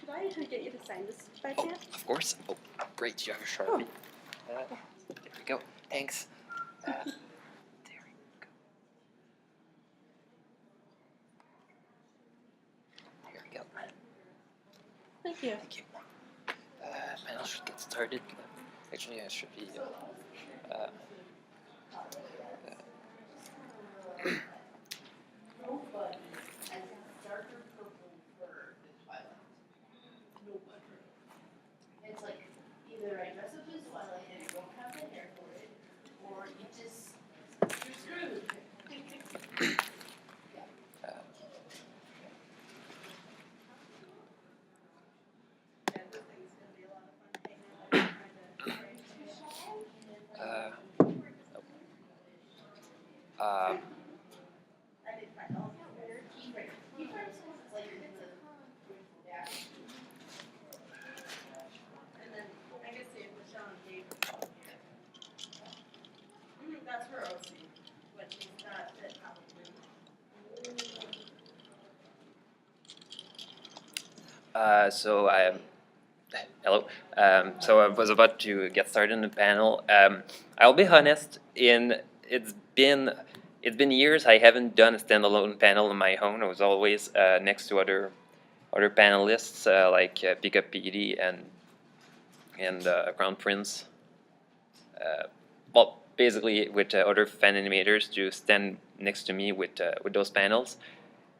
Could I actually get you to sign this by chance? Of course. Oh, great, you have a Sharpie. There we go. Thanks. There we go. Here we go. Thank you. Thank you. Panel should get started. Actually, I should be. It's like either I dress up as Twilight and you won't have the hair for it, or you just you're screwed. I did find all the better keyframes. Keyframes is like it's a yeah. And then I guess see if Michelle and Dave. That's her OC, but she's not at Halloween. So I hello. So I was about to get started in the panel. I'll be honest. It's been years. I haven't done a standalone panel on my own. I was always next to other panelists like Pickup PD and Crown Prince. Well, basically with other fan animators to stand next to me with those panels.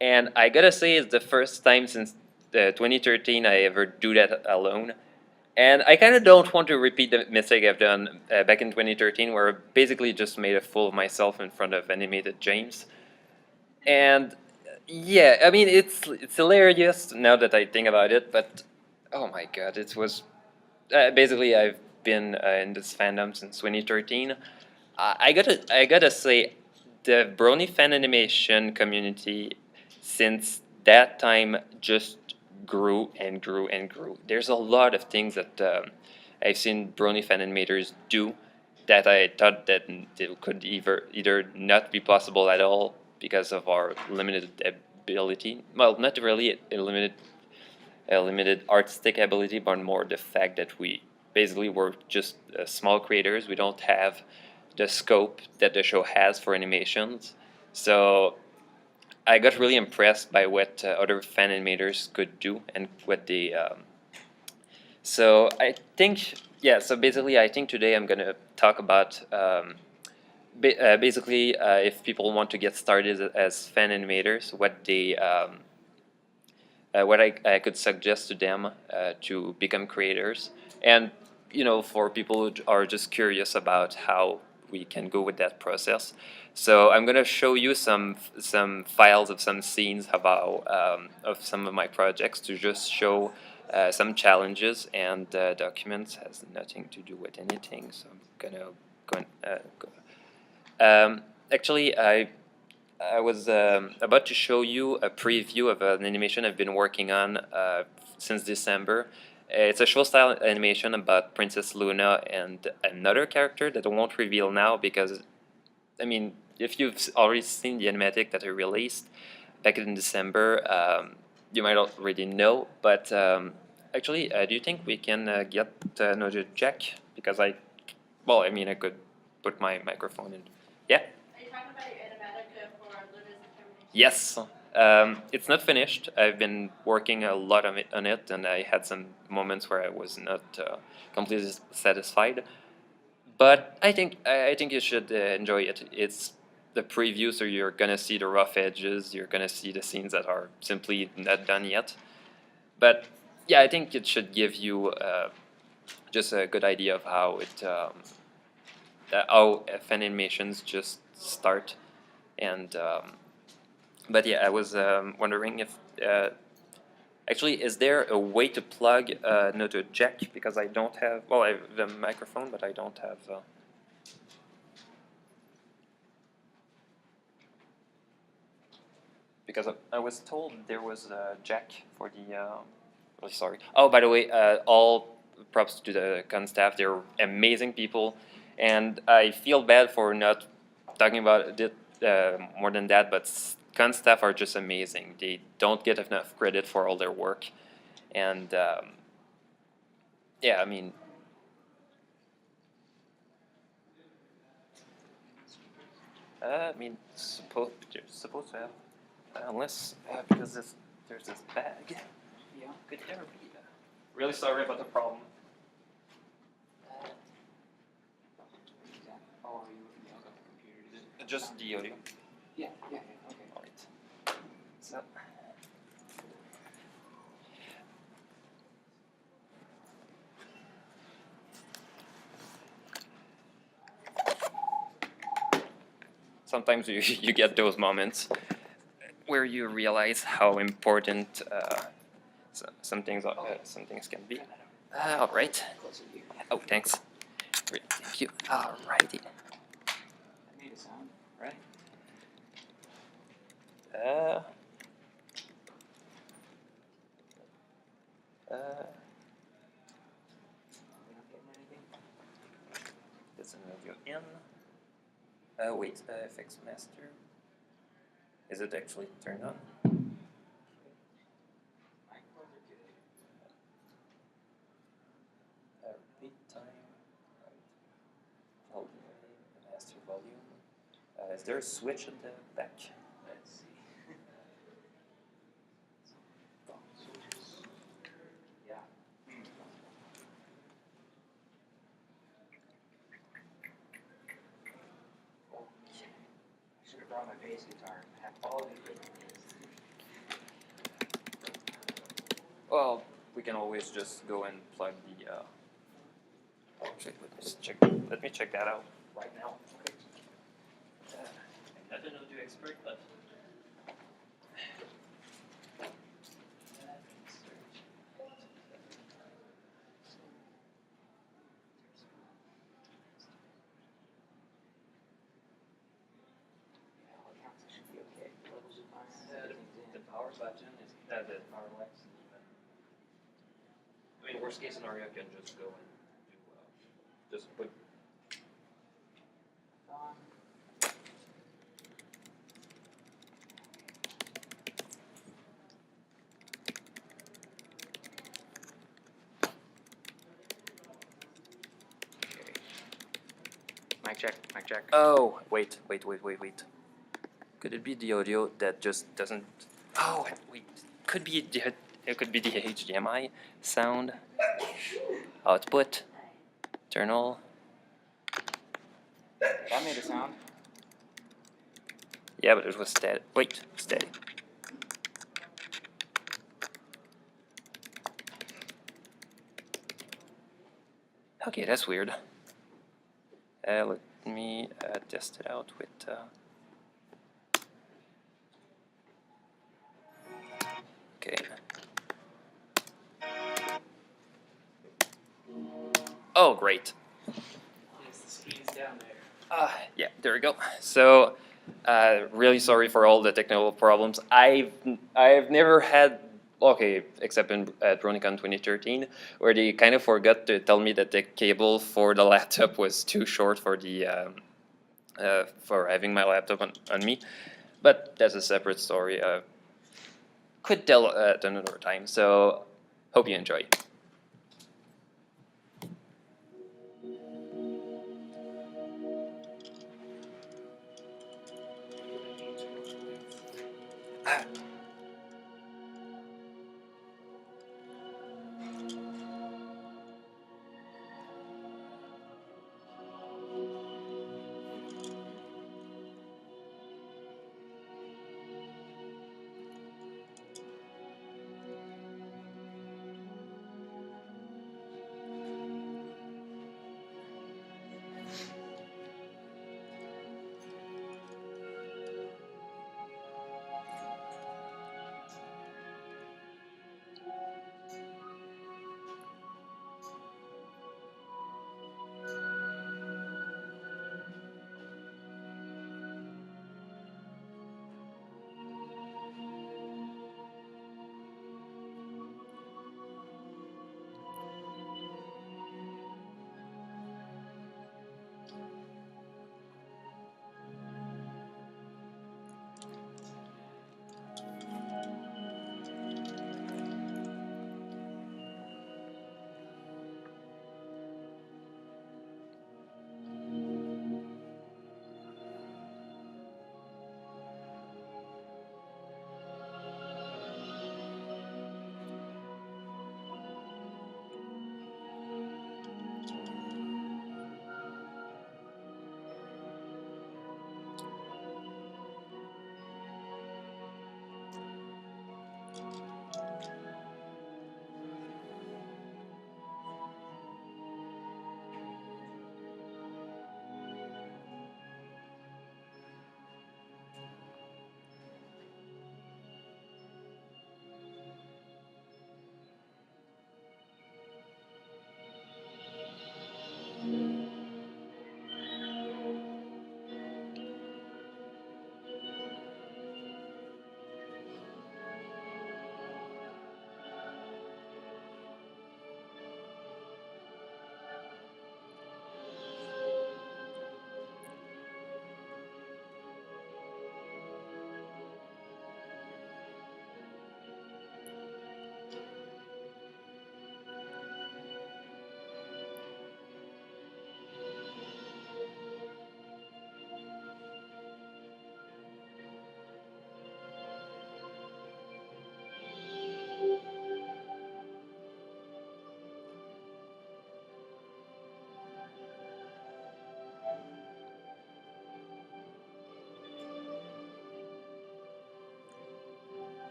And I gotta say, it's the first time since 2013 I ever do that alone. And I kind of don't want to repeat the mistake I've done back in 2013, where I basically just made a fool of myself in front of animated James. And yeah, I mean, it's hilarious now that I think about it, but oh my god, it was basically I've been in this fandom since 2013. I gotta say, the Brony fan animation community since that time just grew and grew and grew. There's a lot of things that I've seen Brony fan animators do that I thought that it could either not be possible at all because of our limited ability. Well, not really a limited artistic ability, but more the fact that we basically were just small creators. We don't have the scope that the show has for animations. So I got really impressed by what other fan animators could do and what they. So I think, yeah. So basically, I think today I'm gonna talk about basically if people want to get started as fan animators, what they. What I could suggest to them to become creators, and for people who are just curious about how we can go with that process. So I'm gonna show you some files of some scenes about of some of my projects to just show some challenges, and documents has nothing to do with anything. So I'm gonna go. Actually, I was about to show you a preview of an animation I've been working on since December. It's a show style animation about Princess Luna and another character that I won't reveal now because, I mean, if you've already seen the animatic that I released back in December, you might already know. But actually, do you think we can get another jack? Because I could put my microphone in. Yeah? Are you talking about your animatic for Luna's determination? Yes. It's not finished. I've been working a lot on it, and I had some moments where I was not completely satisfied. But I think you should enjoy it. It's the preview, so you're gonna see the rough edges. You're gonna see the scenes that are simply not done yet. But yeah, I think it should give you just a good idea of how how fan animations just start. And but yeah, I was wondering if actually, is there a way to plug another jack? Because I don't have. Well, I have the microphone, but I don't have. Because I was told there was a jack for the. Really sorry. Oh, by the way, all props to the con staff. They're amazing people, and I feel bad for not talking about it more than that. But con staff are just amazing. They don't get enough credit for all their work, And yeah, I mean, supposed to have, unless because there's this bag. Yeah. Could ever be. Really sorry about the problem. Oh, are you looking at the computer? Is it? Just the audio. Yeah, okay. All right. So. Sometimes you get those moments where you realize how important some things can be. All right. Closer to you. Oh, thanks. Great, thank you. All righty. That made a sound, right? Uh, We're not getting anything? There's an audio in. Wait, FX Master. Is it actually turned on? Microphones are good. Repeat time. Right. Volume, master volume. Is there a switch at the back? Let's see. Switches. Yeah. Oh, I should have brought my bass guitar and have all the equipment. Well, we can always just go and plug the. Actually, let me check that out right now. Okay. I'm not an audio expert, but. Yeah, all accounts should be okay. Levels are fine. Everything's in. The power button is the power lights. I mean, worst case scenario, I can just go and do just put. On. Okay. Mic check, mic check. Oh, wait. Could it be the audio that just doesn't? Oh, wait. It could be the HDMI sound. Output. Internal. That made a sound. Yeah, but it was steady. Wait, steady. Okay, that's weird. Let me test it out with. Okay. Oh, great. Yes, the speed's down there. Yeah, there we go. So, really sorry for all the technical problems. I've never had, okay, except at BronyCon 2013, where they kind of forgot to tell me that the cable for the laptop was too short for the for having my laptop on me. But that's a separate story. Could tell at another time. So, hope you enjoy.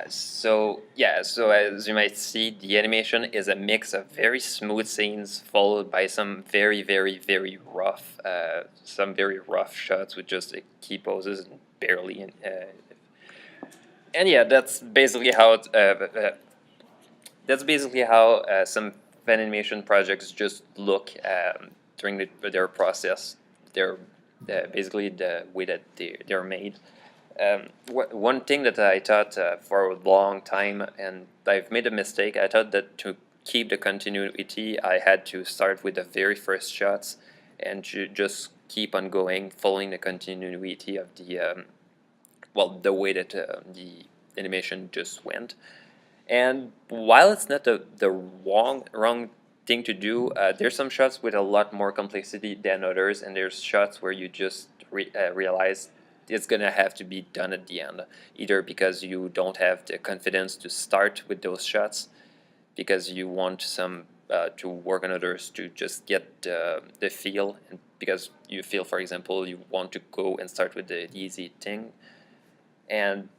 So yeah, so as you might see, the animation is a mix of very smooth scenes followed by some very rough, some very rough shots with just key poses and barely. And yeah, that's basically how some fan animation projects just look during their process. They're basically the way that they're made. One thing that I thought for a long time, and I've made a mistake, I thought that to keep the continuity, I had to start with the very first shots and to just keep on going, following the continuity of the way that the animation just went. And while it's not the wrong thing to do, there's some shots with a lot more complexity than others, and there's shots where you just realize it's gonna have to be done at the end, either because you don't have the confidence to start with those shots, because you want some to work on others to just get the feel, and because you feel, for example, you want to go and start with the easy thing, and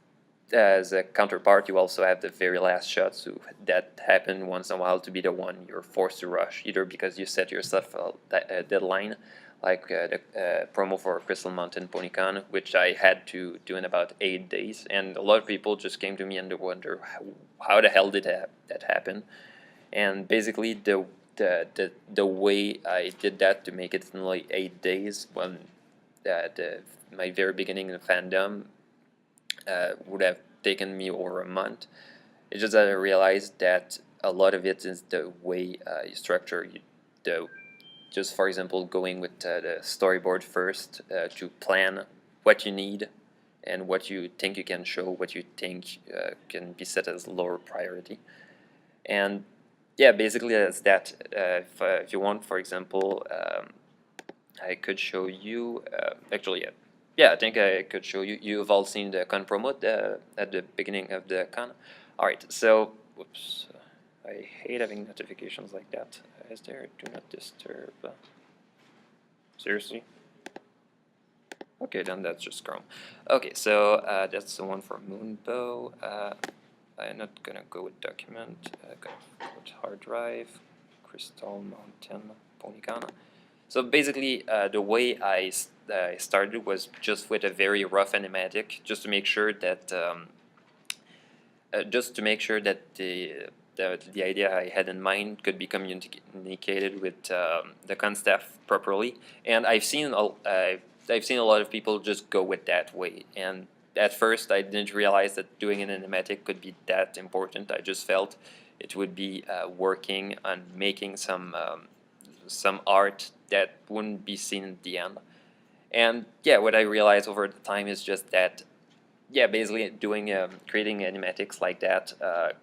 as a counterpart, you also have the very last shots that happen once in a while to be the one you're forced to rush, either because you set yourself a deadline, like the promo for Crystal Mountain PonyCon, which I had to do in about 8 days, and a lot of people just came to me and they wonder how the hell did that happen. And basically the way I did that to make it in like 8 days, when my very beginning in fandom would have taken me over a month. It's just that I realized that a lot of it is the way you structure just for example, going with the storyboard first to plan what you need and what you think you can show, what you think can be set as lower priority. And yeah, basically that's that. If you want, for example, I could show you, actually, yeah, I think I could show you. You've all seen the con promo at the beginning of the con. All right, so, whoops, I hate having notifications like that. Is there do not disturb? Seriously? Okay, then that's just Chrome. Okay, so that's the one for Moonbow. I'm not gonna go with document. Go with hard drive, Crystal Mountain, PonyCon. So basically, the way I started was just with a very rough animatic, just to make sure that the idea I had in mind could be communicated with the con staff properly. And I've seen a lot of people just go with that way. And at first, I didn't realize that doing an animatic could be that important. I just felt it would be working on making some art that wouldn't be seen at the end. And yeah, what I realized over the time is just that, yeah, basically doing creating animatics like that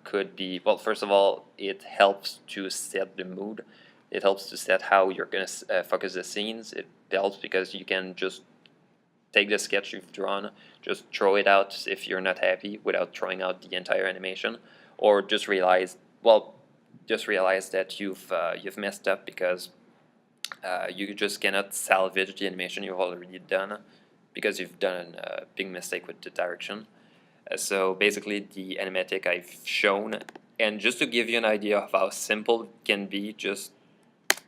could be, well, first of all, it helps to set the mood. It helps to set how you're going to focus the scenes. It helps because you can just take the sketch you've drawn, just throw it out if you're not happy without throwing out the entire animation, or just realize that you've messed up because you just cannot salvage the animation you've already done because you've done a big mistake with the direction. So basically the animatic I've shown, and just to give you an idea of how simple it can be, just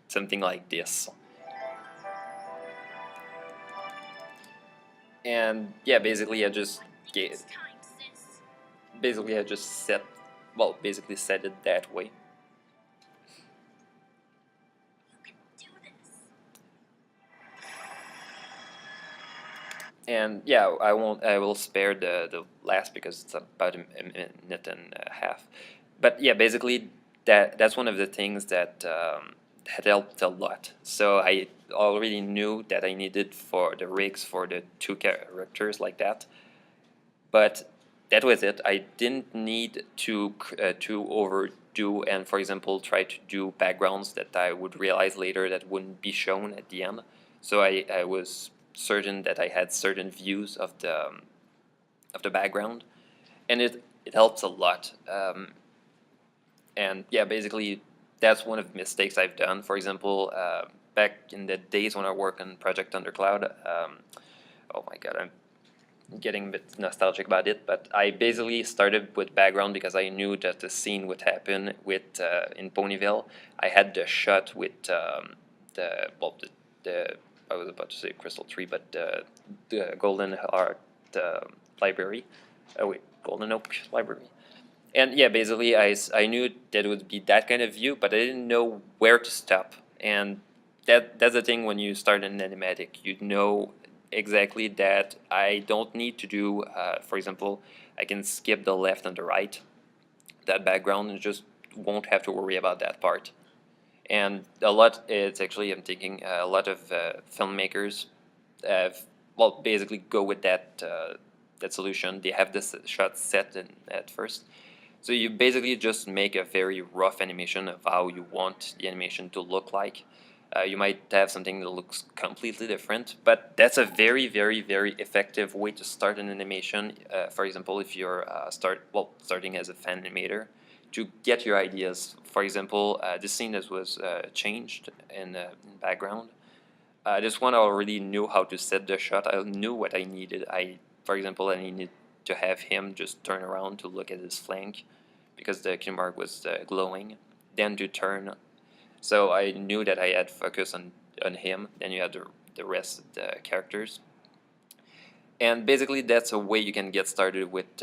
something like this. And yeah, basically I just set it that way. And yeah, I will spare the last because it's about a minute and a half. But yeah, basically that's one of the things that had helped a lot. So I already knew that I needed for the rigs for the 2 characters like that. But that was it. I didn't need to overdo and, for example, try to do backgrounds that I would realize later that wouldn't be shown at the end. So I was certain that I had certain views of the background, and it helps a lot. And yeah, basically that's one of the mistakes I've done. For example, back in the days when I worked on Project Undercloud, oh my god, I'm getting a bit nostalgic about it, but I basically started with background because I knew that the scene would happen with in Ponyville. I had the shot with the I was about to say Crystal Tree, but the Golden Art Library. Oh wait, Golden Oak Library. And yeah, basically I knew that it would be that kind of view, but I didn't know where to stop. And that's the thing when you start an animatic, you know exactly that I don't need to do, for example, I can skip the left and the right, that background, and just won't have to worry about that part. And a lot, it's actually, I'm thinking, a lot of filmmakers have, well, basically go with that solution. They have this shot set in, at first. So you basically just make a very rough animation of how you want the animation to look like. You might have something that looks completely different, but that's a very, very, very effective way to start an animation. For example, if you're starting as a fan animator, to get your ideas. For example, this scene that was changed in background. This one I already knew how to set the shot. I knew what I needed. For example, I needed to have him just turn around to look at his flank because the cue mark was glowing, then to turn. So I knew that I had focus on him, then you had the rest of the characters. And basically that's a way you can get started with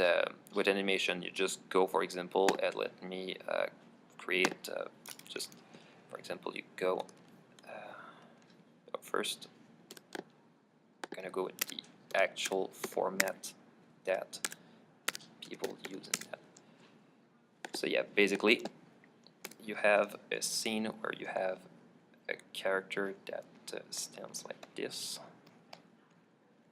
animation. You just go, for example, and let me create, just for example, you go first, I'm gonna go with the actual format that people use in that. So yeah, basically you have a scene where you have a character that stands like this.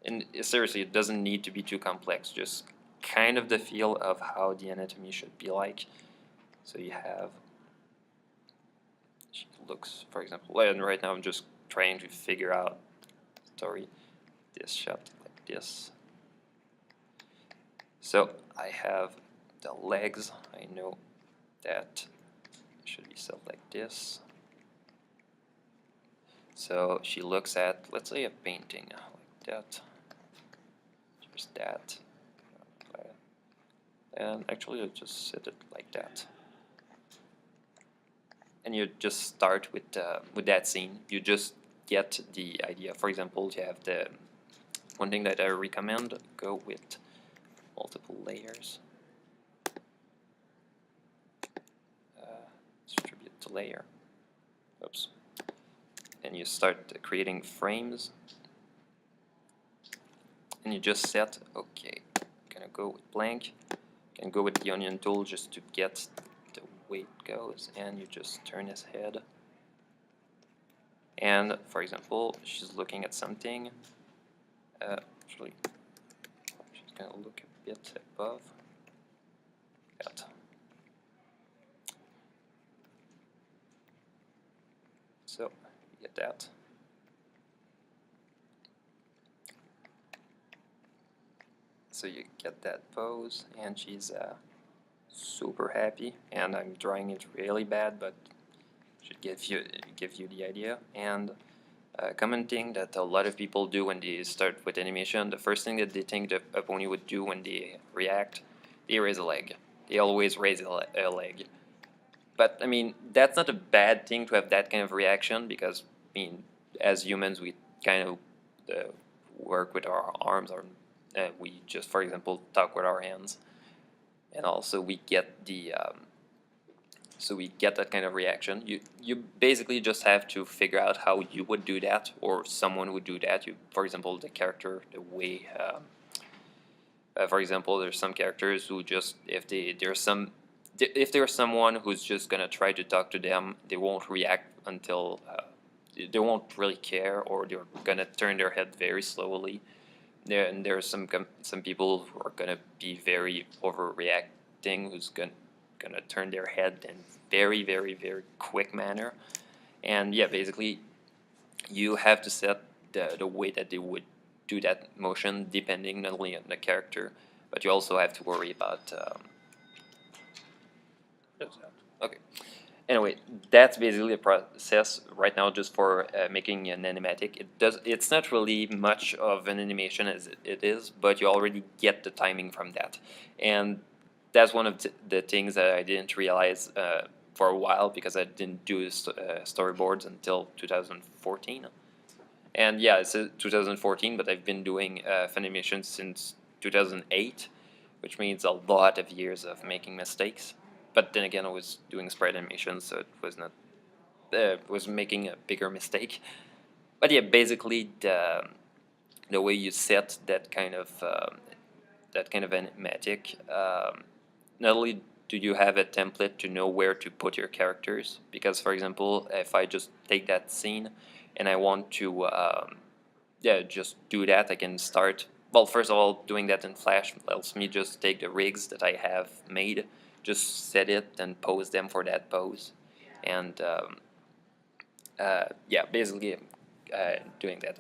And seriously, it doesn't need to be too complex, just kind of the feel of how the anatomy should be like. So you have, she looks, for example, and right now I'm just trying to figure out story, this shot like this. So I have the legs, I know that should be set like this. So she looks at, let's say, a painting like that. Just that. And actually I'll just set it like that. And you just start with that scene. You just get the idea. For example, you have the one thing that I recommend, go with multiple layers. Distribute to layer. Oops. And you start creating frames. And you just set, okay, I'm gonna go with blank. Can go with the onion tool just to get the way it goes, and you just turn his head. And for example, she's looking at something. Actually, she's gonna look a bit above that. So you get that. So you get that pose, and she's super happy. And I'm drawing it really bad, but should give you the idea. And common thing that a lot of people do when they start with animation, the first thing that they think that a pony would do when they react, they raise a leg. They always raise a leg. But I mean, that's not a bad thing to have that kind of reaction, because I mean, as humans, we kind of work with our arms, or we just, for example, talk with our hands, and also we get the so we get that kind of reaction. You basically just have to figure out how you would do that, or someone would do that. You, for example, the character, the way. For example, there's some characters who just, if there's someone who's just gonna try to talk to them, they won't react until they won't really care, or they're gonna turn their head very slowly. And there are some people who are gonna be very overreacting, who's gonna turn their head in very, very, very quick manner. And yeah, basically you have to set the way that they would do that motion, depending not only on the character, but you also have to worry about. Okay. Anyway, that's basically the process right now, just for making an animatic. It's not really much of an animation as it is, but you already get the timing from that, and that's one of the things that I didn't realize for a while, because I didn't do storyboards until 2014. And yeah, it's 2014, but I've been doing Funimation since 2008, which means a lot of years of making mistakes. But then again, I was doing sprite animation, so it was not was making a bigger mistake. But yeah, basically the way you set that kind of animatic, not only do you have a template to know where to put your characters, because for example, if I just take that scene and I want to just do that, I can start. Well, first of all, doing that in Flash lets me just take the rigs that I have made, just set it and pose them for that pose, and yeah, basically doing that.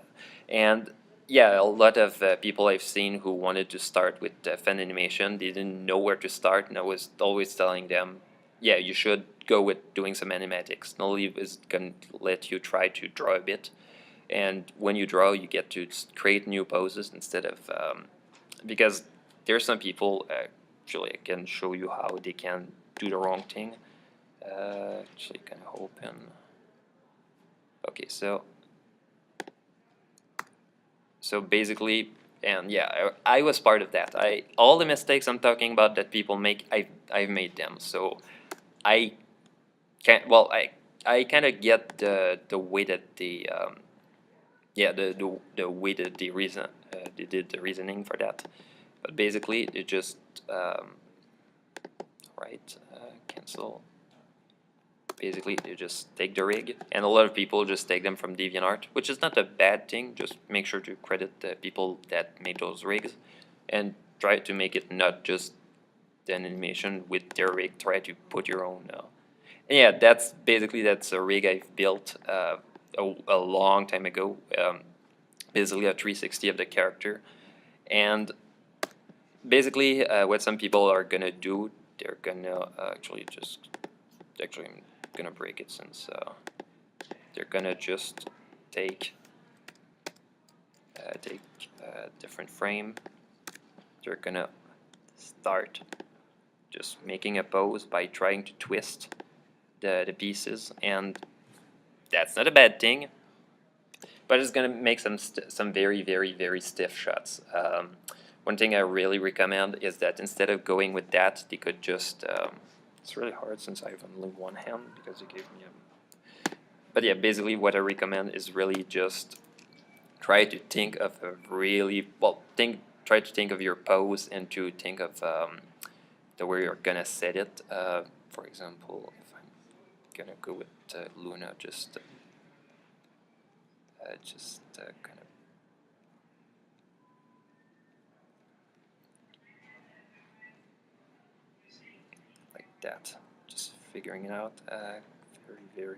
And yeah, a lot of people I've seen who wanted to start with fan animation, they didn't know where to start, and I was always telling them, yeah, you should go with doing some animatics. Not only is it going to let you try to draw a bit, and when you draw, you get to create new poses instead of because there's some people. Actually, I can show you how they can do the wrong thing. Actually, kind of open. Okay, so basically, and yeah, I was part of that. All the mistakes I'm talking about that people make, I've made them. So I can't. Well, I kind of get the way that they the way that they did the reasoning for that. But basically, they just cancel. Basically, they just take the rig, and a lot of people just take them from DeviantArt, which is not a bad thing. Just make sure to credit the people that made those rigs, and try to make it not just an animation with their rig. Try to put your own. And yeah, that's a rig I've built a long time ago. Basically, a 360 of the character, and basically, what some people are gonna do, they're gonna actually. I'm gonna break it, since they're gonna just take a different frame. They're gonna start just making a pose by trying to twist the pieces, and that's not a bad thing, but it's gonna make some very, very, very stiff shots. One thing I really recommend is that instead of going with that, they could just it's really hard since I have only one hand, because it gave me a... But yeah, basically what I recommend is really just try to think of a really... Well, try to think of your pose, and to think of the way you're gonna set it. For example, if I'm gonna go with Luna, just kind of... that, just figuring it out. Very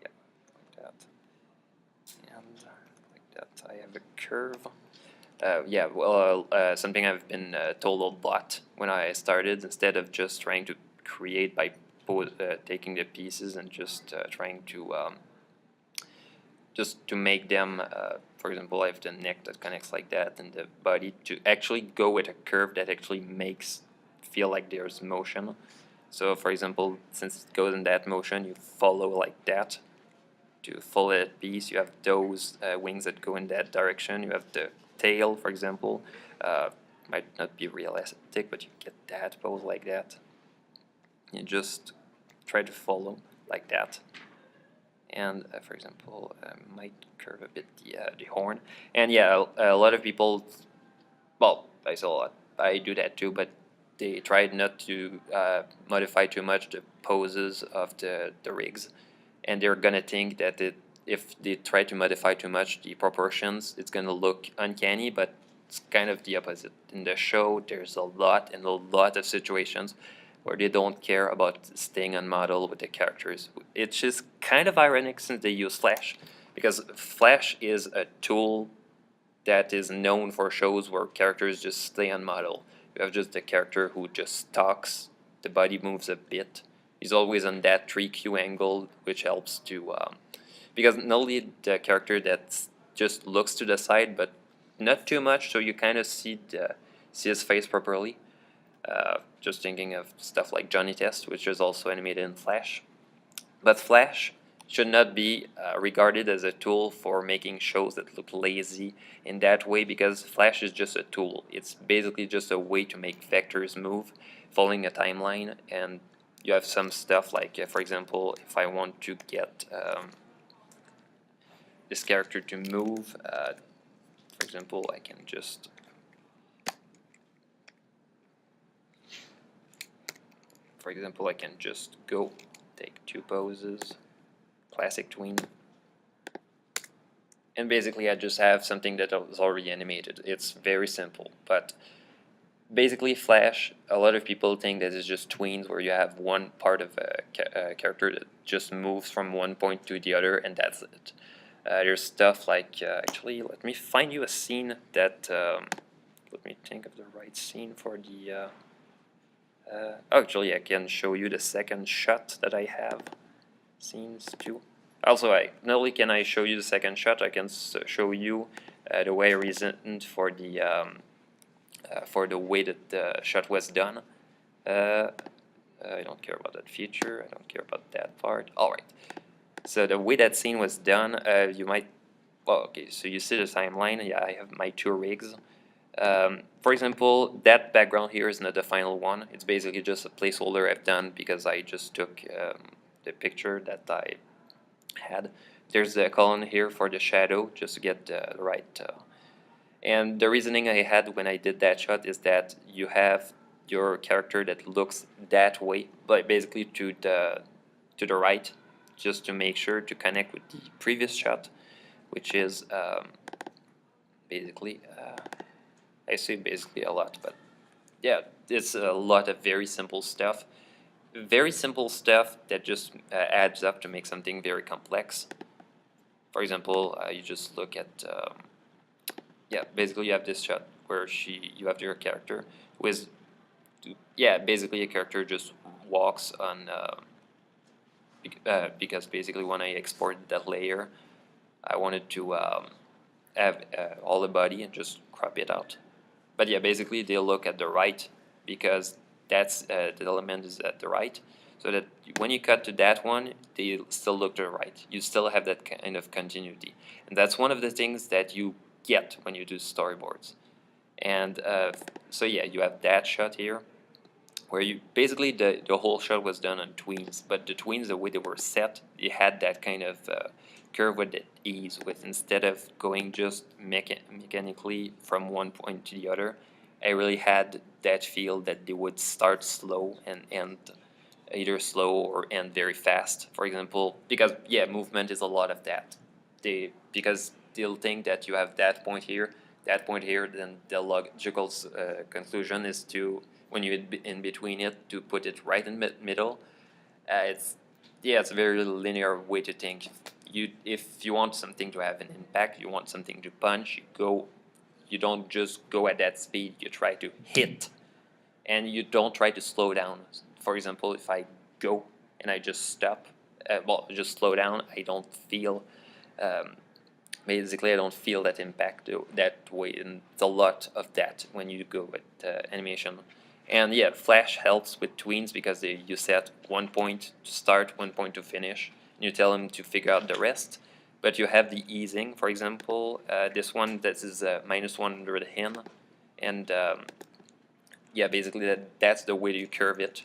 yeah, like that, and like that. I have a curve. Yeah, well, something I've been told a lot when I started, instead of just trying to create by taking the pieces and just trying to make them, for example, I have the neck that connects like that, and the body, to actually go with a curve that actually makes feel like there's motion. So for example, since it goes in that motion, you follow like that. To follow that piece, you have those wings that go in that direction. You have the tail, for example. Might not be realistic, but you get that pose like that. You just try to follow like that. And for example, might curve a bit the horn. And yeah, a lot of people, well, I saw a lot. I do that too, but they tried not to modify too much the poses of the rigs, and they're gonna think that if they try to modify too much the proportions, it's gonna look uncanny, but it's kind of the opposite. In the show, there's a lot of situations where they don't care about staying on model with the characters. It's just kind of ironic, since they use Flash, because Flash is a tool that is known for shows where characters just stay on model. You have just the character who just talks, the body moves a bit. He's always on that 3Q angle, which helps to because not only the character that just looks to the side, but not too much, so you kind of see his face properly. Just thinking of stuff like Johnny Test, which is also animated in Flash. But Flash should not be regarded as a tool for making shows that look lazy in that way, because Flash is just a tool. It's basically just a way to make vectors move following a timeline, and you have some stuff like, for example, if I want to get this character to move, for example, I can just go take 2 poses, classic tween, and basically I just have something that was already animated. It's very simple, but basically Flash, a lot of people think that it's just tweens where you have one part of a character that just moves from one point to the other, and that's it. There's stuff like, actually, let me find you a scene that, let me think of the right scene for the, actually I can show you the second shot that I have, scenes too. Also, not only can I show you the second shot, I can show you the way I reasoned for the way that the shot was done. I don't care about that feature, I don't care about that part. Alright, so the way that scene was done, you might, well, okay, so you see the timeline. Yeah, I have my 2 rigs. For example, that background here is not the final one. It's basically just a placeholder I've done because I just took the picture that I had. There's a column here for the shadow, just to get the right. And the reasoning I had when I did that shot is that you have your character that looks that way, but basically to the right, just to make sure to connect with the previous shot, which is basically. I say basically a lot, but yeah, it's a lot of very simple stuff. Very simple stuff that just adds up to make something very complex. For example, you just look at, yeah, basically you have this shot where you have your character with, yeah, basically a character just walks on, because basically when I exported that layer, I wanted to have all the body and just crop it out. But yeah, basically they look at the right because that's the element is at the right, so that when you cut to that one, they still look to the right. You still have that kind of continuity, and that's one of the things that you get when you do storyboards. And so yeah, you have that shot here, where you basically the whole shot was done on tweens, but the tweens, the way they were set, they had that kind of curve with the ease, with instead of going just mechanically from one point to the other, I really had that feel that they would start slow and end either slow or end very fast, for example, because yeah, movement is a lot of that. Because they'll think that you have that point here, then the logical conclusion is to, when you're in between it, to put it right in the middle. It's a very linear way to think. If you want something to have an impact, you want something to punch, you don't just go at that speed, you try to hit, and you don't try to slow down. For example, if I go and I just stop, just slow down, I don't feel, basically I don't feel that impact that way, and it's a lot of that when you go with animation. And yeah, Flash helps with tweens because you set one point to start, one point to finish, and you tell them to figure out the rest. But you have the easing, for example, this one that is minus 100 hen, and yeah, basically that's the way you curve it.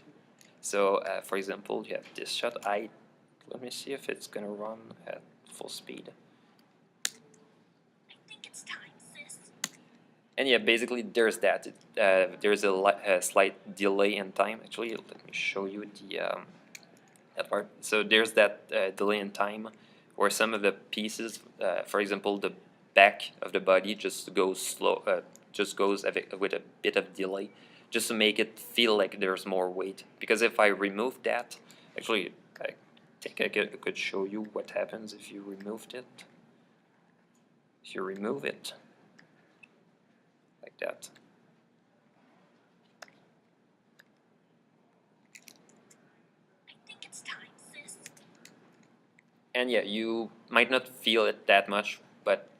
So for example, you have this shot. Let me see if it's gonna run at full speed. And yeah, basically there's that. There's a slight delay in time. Actually, let me show you that part. So there's that delay in time where some of the pieces, for example, the back of the body just goes slow, with a bit of delay, just to make it feel like there's more weight. Because if I remove that, actually, I think I could show you what happens if you removed it. if you remove it like that, and yeah, you might not feel it that much, but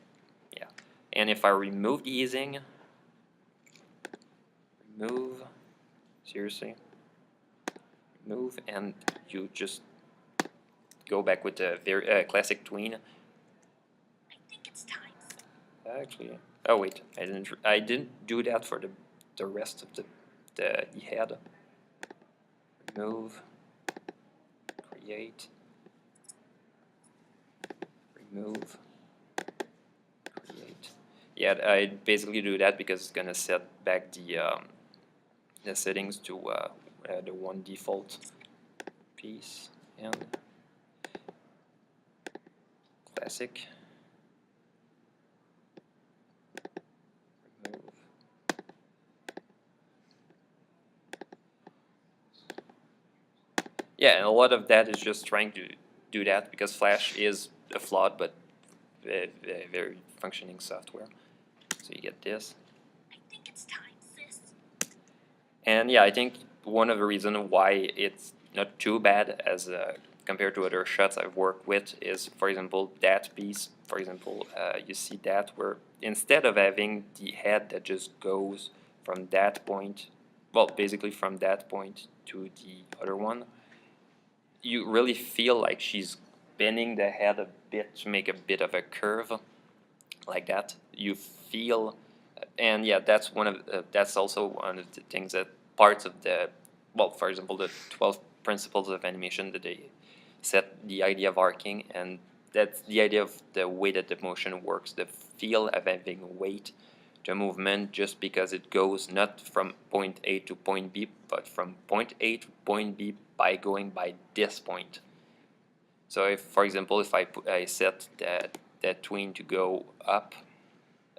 yeah. And if I remove the easing, remove, seriously, remove, and you just go back with the very classic tween. Actually, oh wait, I didn't do that for the rest of the head. Remove, create, remove, create. Yeah, I basically do that because it's gonna set back the settings to the one default piece and classic. Remove. Yeah, and a lot of that is just trying to do that because Flash is a flawed but very functioning software. So you get this. And yeah, I think one of the reasons why it's not too bad as compared to other shots I've worked with is, for example, that piece. For example, you see that where instead of having the head that just goes from that point, well, basically from that point to the other one, you really feel like she's bending the head a bit to make a bit of a curve like that. You feel, and yeah, that's that's also one of the things that parts of the, well, for example, the 12 principles of animation that they set the idea of arcing, and that's the idea of the way that the motion works, the feel of having weight to movement, just because it goes not from point A to point B, but from point A to point B by going by this point. So if, for example, if I set that tween to go up,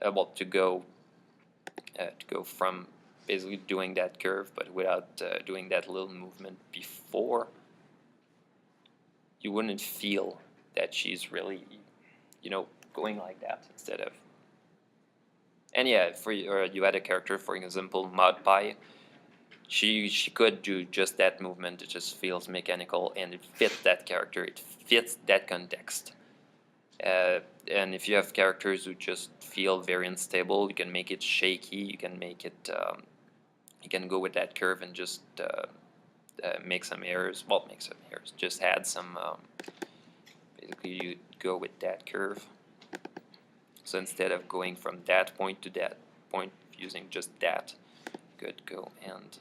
well, to go from basically doing that curve, but without doing that little movement before, you wouldn't feel that she's really, going like that instead of. And yeah, for you had a character, for example, Mod Pie. She could do just that movement. It just feels mechanical, and it fits that character. It fits that context. And if you have characters who just feel very unstable, you can make it shaky. You can make it. You can go with that curve and just make some errors. Well, make some errors. Just add some. Basically, you go with that curve. So instead of going from that point to that point using just that, could go and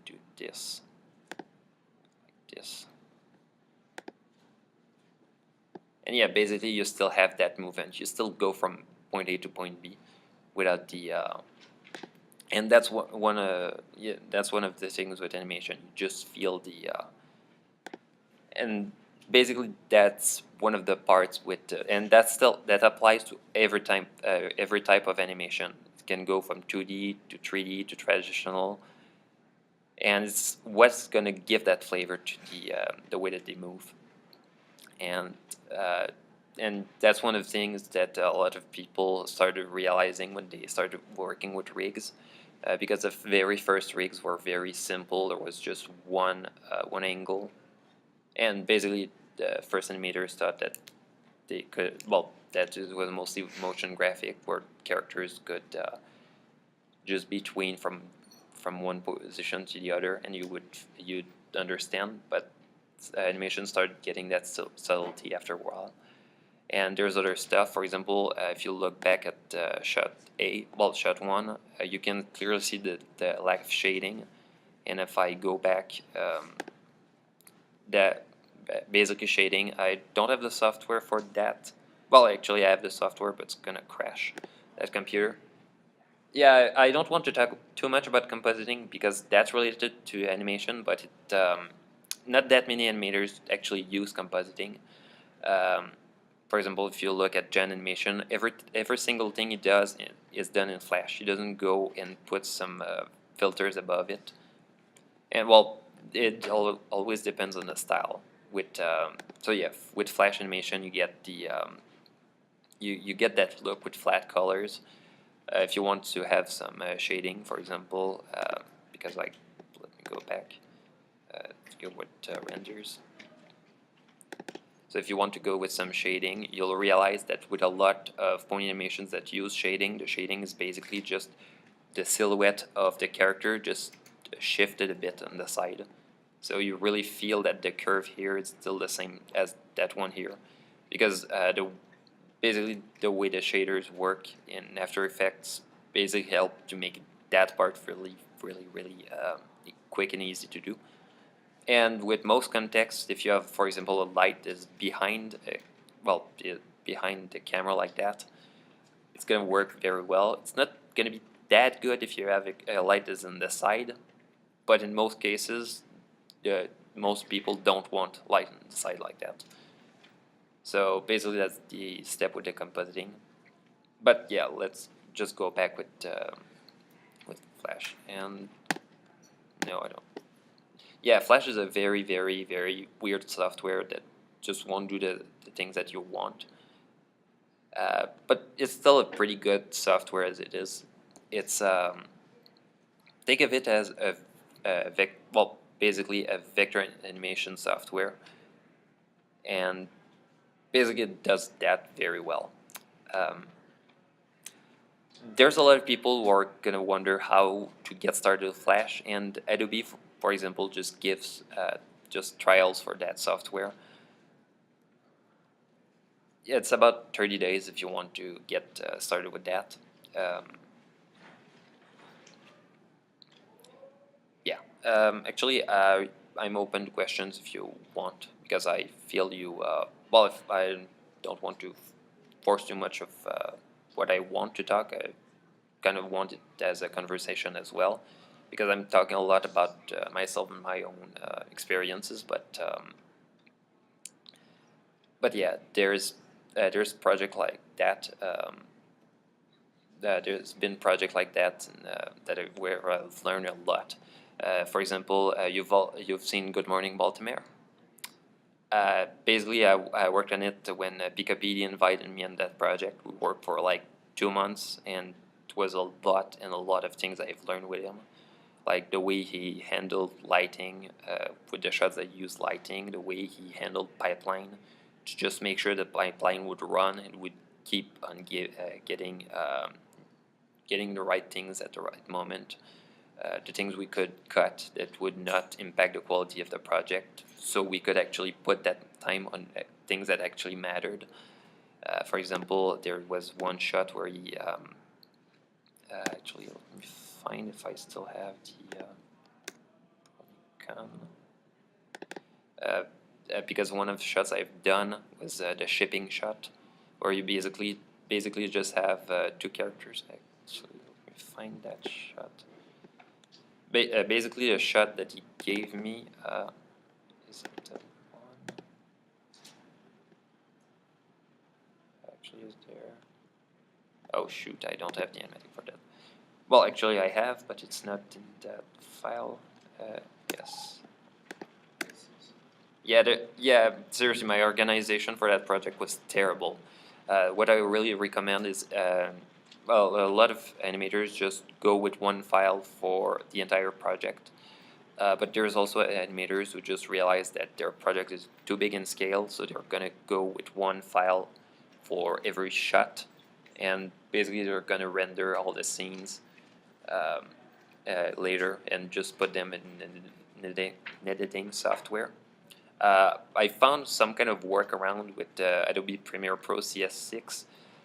do this, like this. And yeah, basically you still have that movement. You still go from point A to point B without the. And that's that's one of the things with animation. You just feel the. And basically that's one of the parts with, and that applies to every type of animation. It can go from 2D to 3D to traditional, and it's what's gonna give that flavor to the way that they move. And that's one of the things that a lot of people started realizing when they started working with rigs, because the very first rigs were very simple. There was just one angle, and basically the first animators thought that they could, well, that it was mostly motion graphic where characters could just be tweened from one position to the other, and you'd understand. But animation started getting that subtlety after a while. And there's other stuff. For example, if you look back at shot shot 1, you can clearly see the lack of shading. And if I go back, that basically shading, I don't have the software for that. Well, actually, I have the software, but it's gonna crash that computer. Yeah, I don't want to talk too much about compositing because that's related to animation, but not that many animators actually use compositing. For example, if you look at Gen Animation, every single thing he does is done in Flash. He doesn't go and put some filters above it. And well, it always depends on the style. With so yeah, with Flash animation, you get you get that look with flat colors. If you want to have some shading, for example, because like, let me go back to go with renders. So if you want to go with some shading, you'll realize that with a lot of pony animations that use shading, the shading is basically just the silhouette of the character just shifted a bit on the side. So you really feel that the curve here is still the same as that one here, because basically the way the shaders work in After Effects basically help to make that part really quick and easy to do. And with most contexts, if you have, for example, a light is behind, behind the camera like that, it's going to work very well. It's not going to be that good if you have a light is on the side, but in most cases, most people don't want light on the side like that. So basically, that's the step with the compositing. But yeah, let's just go back with Flash. And no, I don't. Yeah, Flash is a very weird software that just won't do the things that you want. But it's still a pretty good software as it is. It's think of it as basically a vector animation software, and basically it does that very well. There's a lot of people who are gonna wonder how to get started with Flash, and Adobe, for example, just gives just trials for that software. It's about 30 days if you want to get started with that. Actually, I'm open to questions if you want, because I feel you, if I don't want to force too much of what I want to talk, I kind of want it as a conversation as well, because I'm talking a lot about myself and my own experiences, but yeah, there's project like that. There's been project like that, and, where I've learned a lot. For example, you've seen Good Morning Baltimore. Basically, I worked on it when Picapedi invited me on that project. We worked for like 2 months, and it was a lot of things I've learned with him, like the way he handled lighting, with the shots that used lighting, the way he handled pipeline, to just make sure the pipeline would run and would keep on getting the right things at the right moment. The things we could cut that would not impact the quality of the project, so we could actually put that time on things that actually mattered. For example, there was one shot where he actually, let me find if I still have the because one of the shots I've done was the shipping shot, where you basically just have 2 characters. Actually, let me find that shot. Basically, the shot that he gave me is it one? Actually, is there? Oh shoot! I don't have the animatic for that. Well, actually, I have, but it's not in that file. Yes. Yeah. Seriously, my organization for that project was terrible. What I really recommend is. Well, a lot of animators just go with one file for the entire project, but there's also animators who just realize that their project is too big in scale, so they're gonna go with one file for every shot, and basically they're gonna render all the scenes later and just put them in editing software. I found some kind of workaround with Adobe Premiere Pro CS6,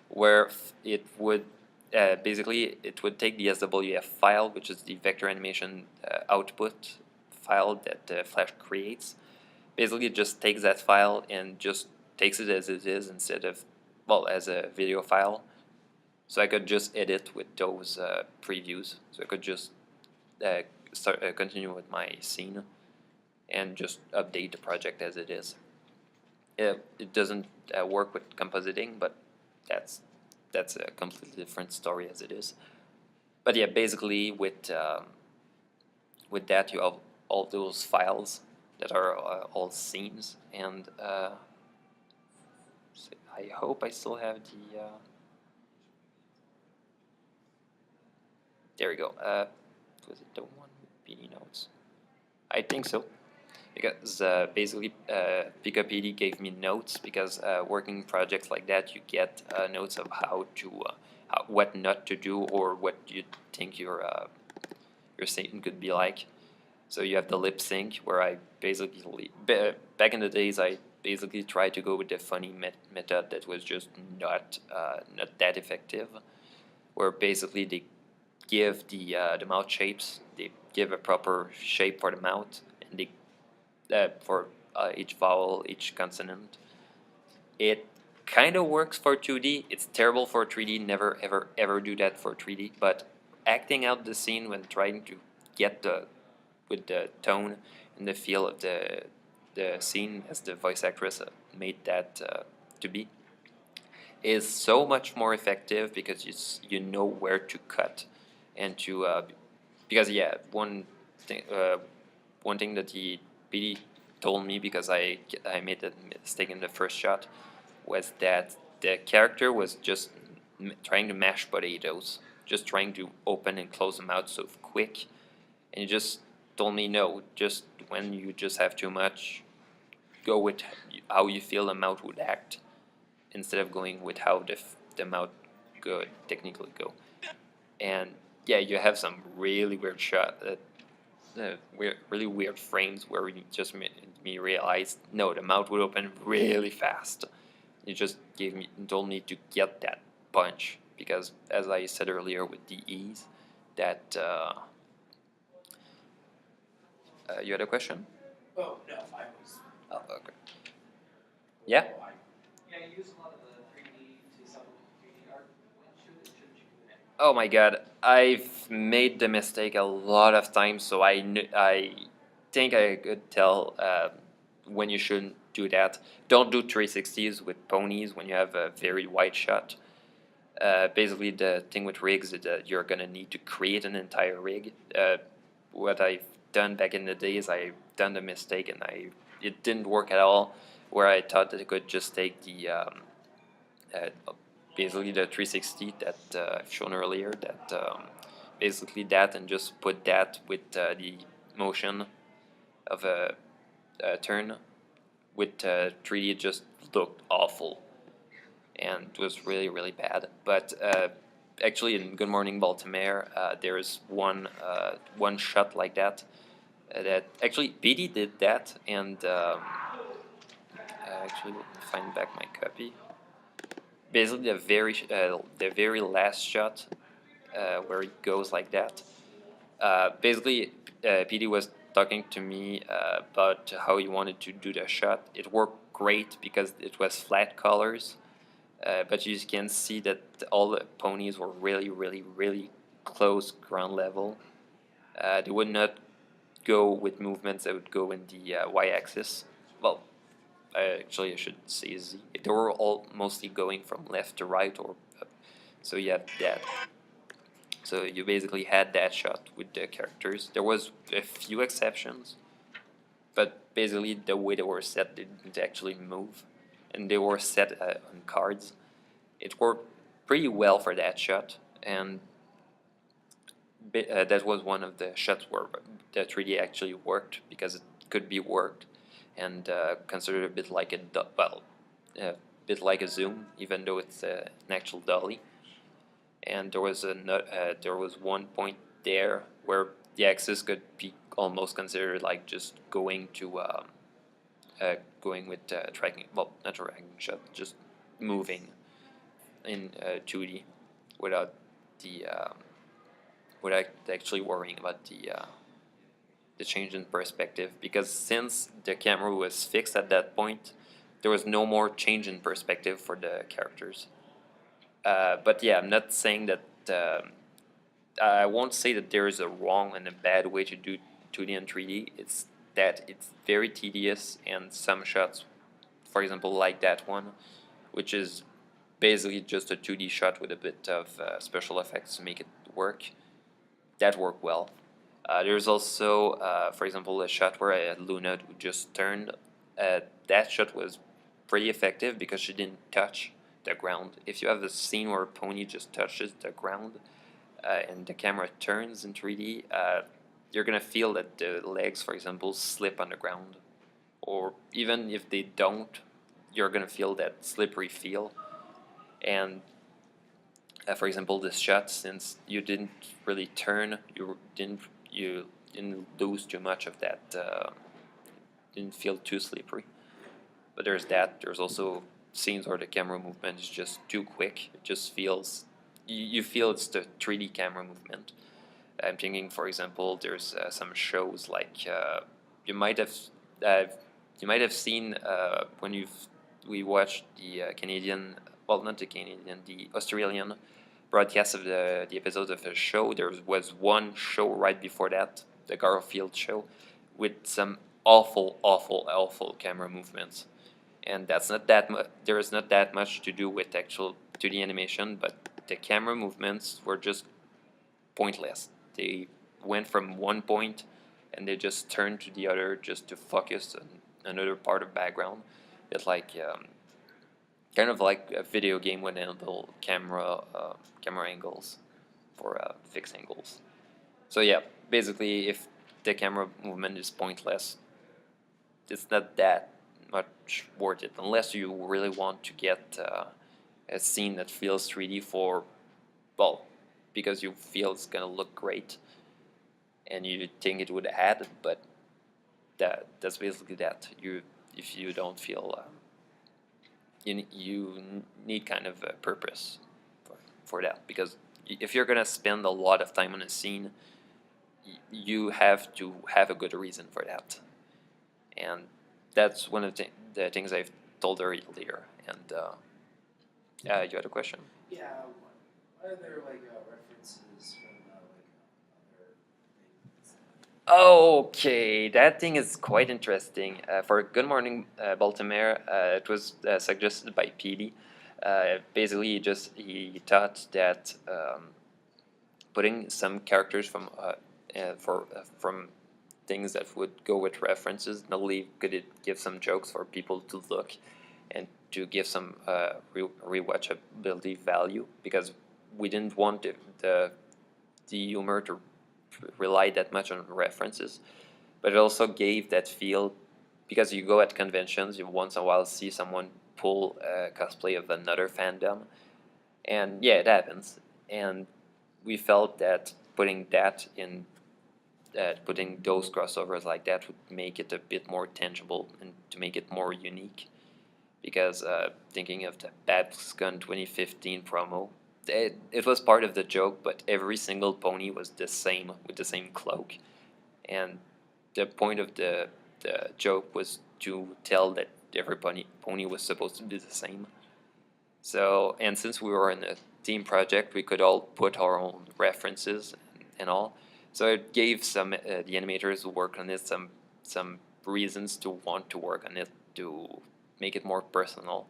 where it would basically it would take the SWF file, which is the vector animation output file that Flash creates. Basically, it just takes that file and just takes it as it is instead of, as a video file. So I could just edit with those previews. So I could just continue with my scene and just update the project as it is. It doesn't work with compositing, but that's a completely different story as it is. But yeah, basically with that you have all those files that are all scenes, and I hope I still have the. There we go. Was it the one with PD notes? I think so. Because basically, Pickup PD gave me notes because working projects like that, you get notes of how to, what not to do or what you think your statement could be like. So you have the lip sync where I basically back in the days I basically tried to go with the funny method that was just not that effective, where basically they give the mouth shapes, they give a proper shape for the mouth, and they for each vowel, each consonant. It kind of works for 2D. It's terrible for 3D. Never ever ever do that for 3D. But acting out the scene when trying to get with the tone and the feel of the scene, as the voice actress made that to be, is so much more effective because you know where to cut and to because yeah, one thing that he really told me, because I made a mistake in the first shot, was that the character was just trying to mash potatoes, just trying to open and close the mouth so quick, and he just told me no, just when you just have too much, go with how you feel the mouth would act instead of going with how the mouth could technically go. And yeah, you have some really weird shot, really weird frames where you just made me realize no, the mouth would open really fast. You just told me to get that punch because, as I said earlier, with the ease, that you had a question? Oh, no, I was. Oh, okay. Yeah. Yeah, you use a lot of the 3D to supplement 3D art. When shouldn't you do that? Oh my god, I've made the mistake a lot of times, so I think I could tell when you shouldn't do that. Don't do 360s with ponies when you have a very wide shot. Basically, the thing with rigs is that you're gonna need to create an entire rig. What I've done back in the days, I've done the mistake, and it didn't work at all. Where I thought that I could just take the basically the 360 that I've shown earlier, that basically that, and just put that with the motion of a turn with 3D. It just looked awful and it was really really bad. But actually in Good Morning Baltimore there's one shot like that that actually BD did that, and actually let me find back my copy. Basically the very last shot where it goes like that. Basically, PD was talking to me about how he wanted to do the shot. It worked great because it was flat colors, but you can see that all the ponies were really, really, really close ground level. They would not go with movements that would go in the y-axis. Well, actually, I should say Z. They were all mostly going from left to right or up. So you have that. So you basically had that shot with the characters. There was a few exceptions, but basically the way they were set, they didn't actually move, and they were set on cards. It worked pretty well for that shot, and that was one of the shots where the 3D actually worked, because it could be worked and considered a bit like a bit like a zoom, even though it's an actual dolly. And there was one point there where the axis could be almost considered like just going to going with tracking, well, not tracking shot, just moving in 2D without the without actually worrying about the change in perspective, because since the camera was fixed at that point, there was no more change in perspective for the characters. But yeah, I'm not saying that. I won't say that there is a wrong and a bad way to do 2D and 3D. It's that it's very tedious, and some shots, for example, like that one, which is basically just a 2D shot with a bit of special effects to make it work, that worked well. There's also, for example, a shot where I had Luna who just turned. That shot was pretty effective because she didn't touch the ground. If you have a scene where a pony just touches the ground and the camera turns in 3D, you're gonna feel that the legs, for example, slip on the ground, or even if they don't, you're gonna feel that slippery feel. And for example, this shot, since you didn't really turn, you didn't lose too much of that. Didn't feel too slippery. But there's that. There's also scenes where the camera movement is just too quick. It just feels you feel it's the 3D camera movement. I'm thinking, for example, there's some shows like you might have uh, you might have seen when we watched the Canadian, well, not the Canadian, the Australian broadcast of the episodes of a show. There was one show right before that, the Garfield show, with some awful camera movements, and that's not that much. There is not that much to do with actual 2D animation, but the camera movements were just pointless. They went from one point and they just turned to the other just to focus on another part of background. It's like kind of like a video game with handle camera angles for fixed angles. So yeah, basically, if the camera movement is pointless, it's not that much worth it unless you really want to get a scene that feels 3D for, well, because you feel it's gonna look great and you think it would add, but that's basically that. If you don't feel you need kind of a purpose for that, because if you're gonna spend a lot of time on a scene, you have to have a good reason for that, and that's one of the things I've told her earlier. And you had a question? Yeah, are there like references from like other things? Okay, that thing is quite interesting. For Good Morning Baltimore, it was suggested by PD. Basically, he thought that putting some characters from things that would go with references, not only could it give some jokes for people to look and to give some rewatchability value, because we didn't want the humor to rely that much on references, but it also gave that feel, because you go at conventions, you once in a while see someone pull a cosplay of another fandom, and yeah, it happens. And we felt that putting that in, putting those crossovers like that would make it a bit more tangible and to make it more unique. Because thinking of the BabsCon 2015 promo, it was part of the joke, but every single pony was the same with the same cloak, and the point of the joke was to tell that every pony was supposed to be the same. So, and since we were in a team project, we could all put our own references and all. So it gave some the animators who work on it some reasons to want to work on it, to make it more personal.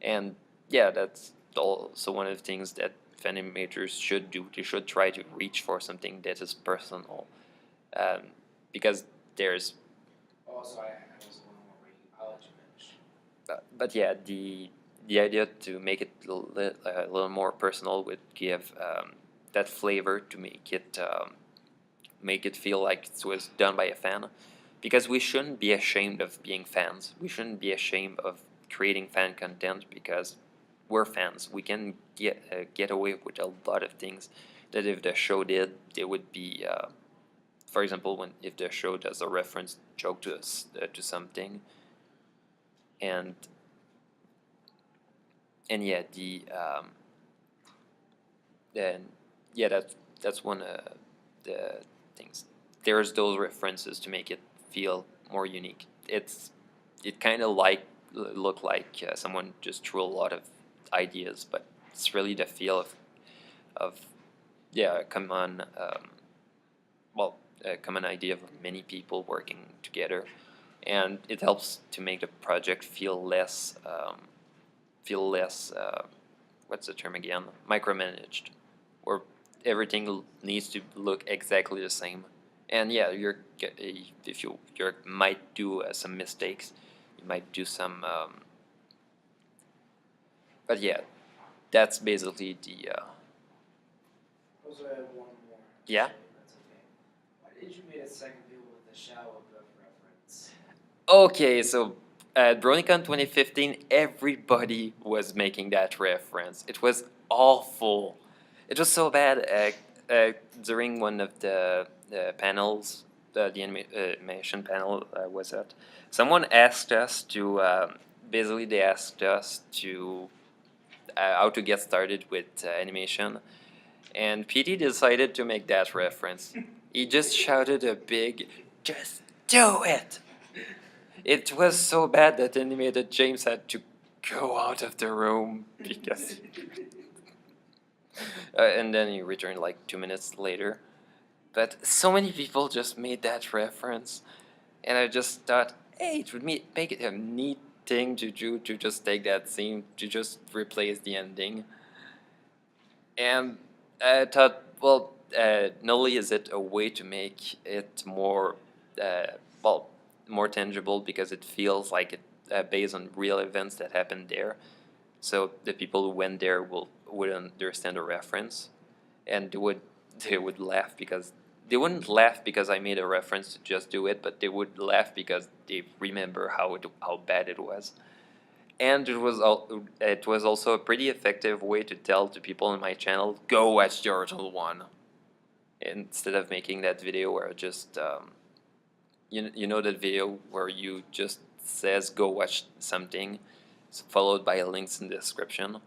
And yeah, that's also one of the things that fan animators should do. They should try to reach for something that is personal, because there's. Also, I was a little more reading. I'll let you finish. But yeah, the idea to make it a little more personal would give that flavor, to make it feel like it was done by a fan, because we shouldn't be ashamed of being fans. We shouldn't be ashamed of creating fan content, because we're fans. We can get away with a lot of things that if the show did, they would be. For example, if the show does a reference joke to something, and yeah, then yeah, that's one of the things. There's those references to make it feel more unique. It kind of look like someone just threw a lot of ideas, but it's really the feel of yeah, common a common idea of many people working together, and it helps to make the project feel less what's the term again, micromanaged, where everything needs to look exactly the same. And yeah, if you might do some mistakes, you might do some But yeah, that's basically the Also, I have one more. Yeah? If that's okay. Why did you make a second video with the shallow growth reference? Okay, so at BronyCon 2015, everybody was making that reference. It was awful. It was so bad. During one of the panels, the animation panel was at, someone asked us to, basically they asked us to, how to get started with animation. And PT decided to make that reference. He just shouted a big, just do it! It was so bad that animated James had to go out of the room because. And then he returned like 2 minutes later. But so many people just made that reference, and I just thought, hey, it would make it a neat thing to do to just take that scene to just replace the ending. And I thought, well, not only is it a way to make it more, well, more tangible because it feels like it based on real events that happened there. So the people who went there would understand the reference, and they would laugh because they wouldn't laugh because I made a reference to just do it, but they would laugh because they remember how bad it was. And it was also a pretty effective way to tell to people on my channel, go watch the original one, instead of making that video where just you know that video where you just says go watch something, followed by links in the description,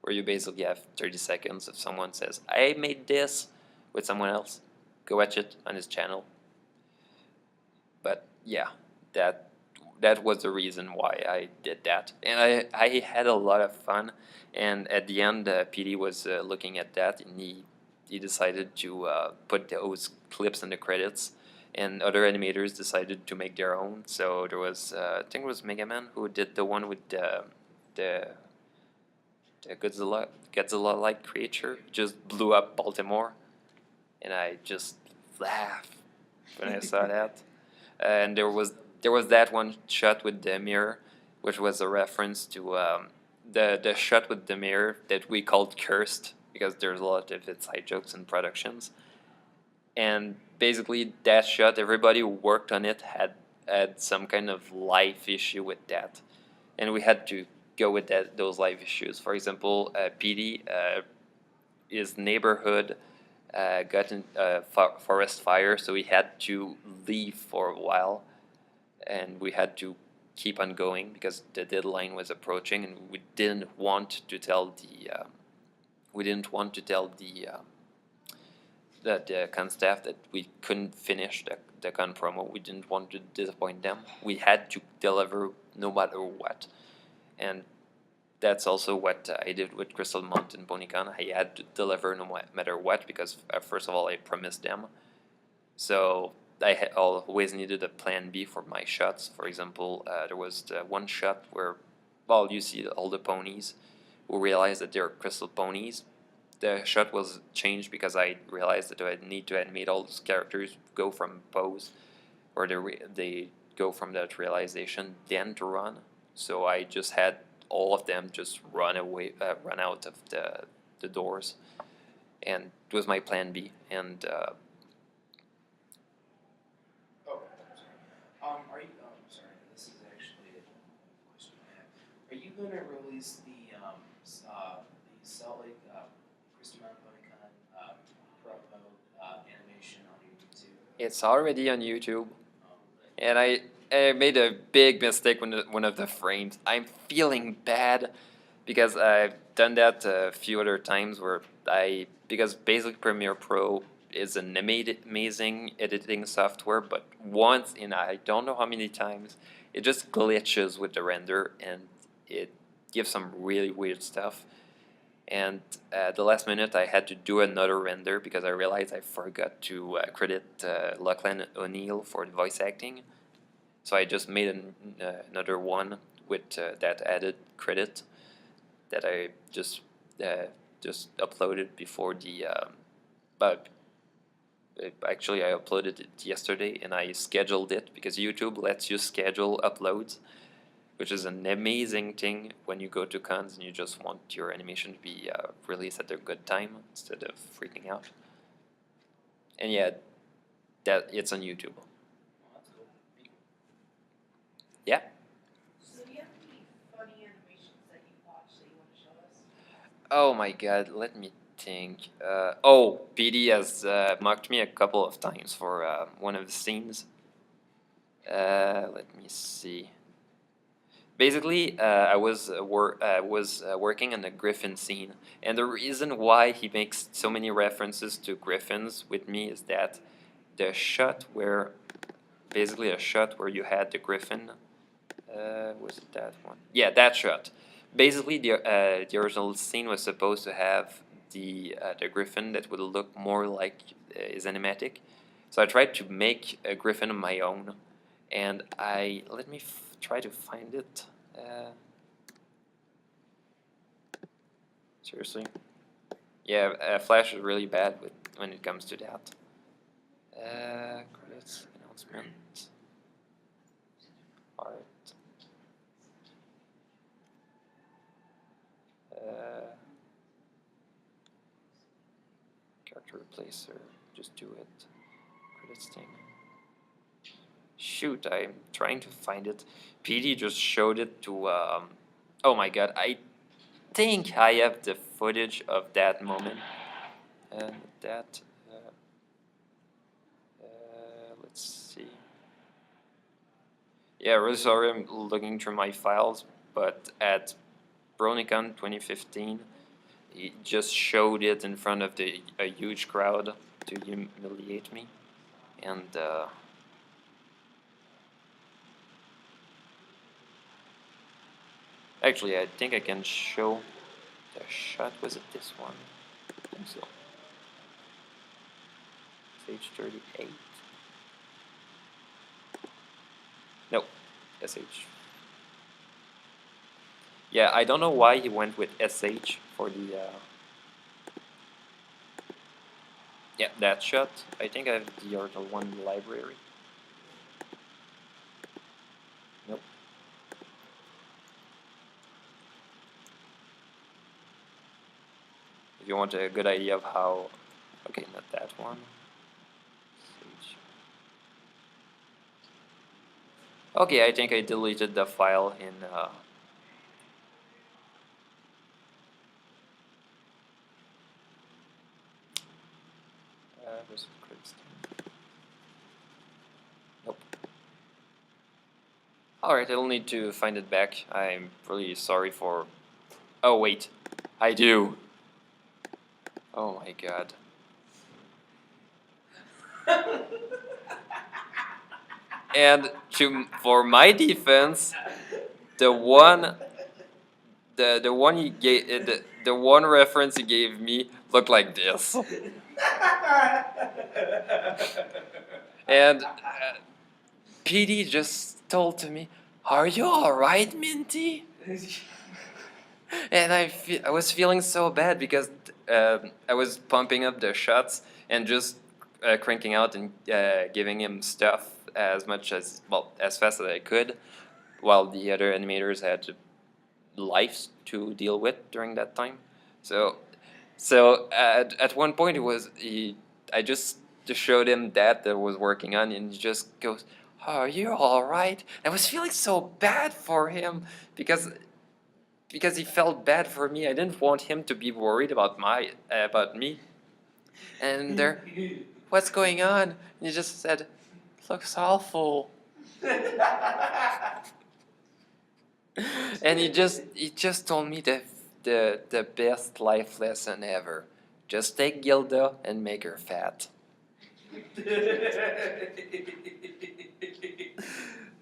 where you basically have 30 seconds if someone says I made this with someone else, go watch it on his channel. But yeah, that was the reason why I did that, and I had a lot of fun. And at the end, PD was looking at that, and he decided to put those clips in the credits, and other animators decided to make their own. So there was, I think it was Mega Man who did the one with the Godzilla-like creature just blew up Baltimore, and I just laughed when I saw that. And there was that one shot with the mirror, which was a reference to the shot with the mirror that we called cursed because there's a lot of inside jokes in productions. And basically, that shot, everybody who worked on it had some kind of life issue with that, and we had to go with those life issues. For example, PD, his neighborhood got in a forest fire, so he had to leave for a while, and we had to keep on going because the deadline was approaching, and we didn't want to tell the con staff that we couldn't finish the con promo. We didn't want to disappoint them. We had to deliver no matter what, and that's also what I did with Crystal Mountain BronyCon. I had to deliver no matter what because first of all I promised them. So I always needed a plan B for my shots. For example, there was the one shot where, well, you see all the ponies who realize that they're crystal ponies. The shot was changed because I realized that I need to animate all those characters go from pose, or they go from that realization, then to run. So I just had all of them just run out of the doors, and it was my plan B. And Oh, sorry. Are you? Sorry. This is actually a question I have. Are you going to release the Salt Lake Crystal Mountain BronyCon promo animation on your YouTube? it's already on YouTube. Um, And I made a big mistake with one of the frames. I'm feeling bad because I've done that a few other times where because Basic Premiere Pro is an amazing editing software, but once in I don't know how many times, it just glitches with the render and it gives some really weird stuff. And at the last minute, I had to do another render because I realized I forgot to credit Lachlan O'Neill for the voice acting. So I just made another one with that added credit that I just uploaded before the. But actually, I uploaded it yesterday and I scheduled it because YouTube lets you schedule uploads. which is an amazing thing when you go to cons and you just want your animation to be released at a good time instead of freaking out. And yeah, that it's on YouTube. Well, that's cool. Yeah. So do you have any funny animations that you watched that you want to show us? Oh my god, let me think. Oh, PD has mocked me a couple of times for one of the scenes. Let me see. Basically, I was working on the griffin scene, and the reason why he makes so many references to griffins with me is that the shot where, basically a shot where you had the griffin, was it that one? Yeah, that shot. Basically, the original scene was supposed to have the griffin that would look more like his animatic. So I tried to make a griffin of my own, and let me try to find it. Seriously, yeah, Flash is really bad when it comes to that. Credits, announcement, art. Character replacer, just do it. Credits thing. Shoot, I'm trying to find it. PD just showed it to, oh my god, I think I have the footage of that moment. And that, let's see. Yeah, really sorry, I'm looking through my files, but at BronyCon 2015, he just showed it in front of a huge crowd to humiliate me. And, actually, I think I can show the shot. Was it this one? I think so. Page 38. No, SH. Yeah, I don't know why he went with SH for the. Yeah, that shot. I think I have the original one in the library. Nope. If you want a good idea of how. Okay, not that one. SH. Okay, I think I deleted the file in. Where's the credits? Nope. Alright, I'll need to find it back. I'm really sorry for. Oh, wait. I do. Oh my god. And for my defense, the one he gave the one reference he gave me looked like this. And PD just told to me, "Are you all right, Minty?" And I was feeling so bad because I was pumping up the shots and just cranking out and giving him stuff as much as as fast as I could, while the other animators had lives to deal with during that time. So at one point I just showed him that I was working on, and he just goes, "Are you all right?" I was feeling so bad for him because he felt bad for me. I didn't want him to be worried about me. And there, what's going on? And he just said, "Looks awful." And he just told me the best life lesson ever. Just take Gilda and make her fat.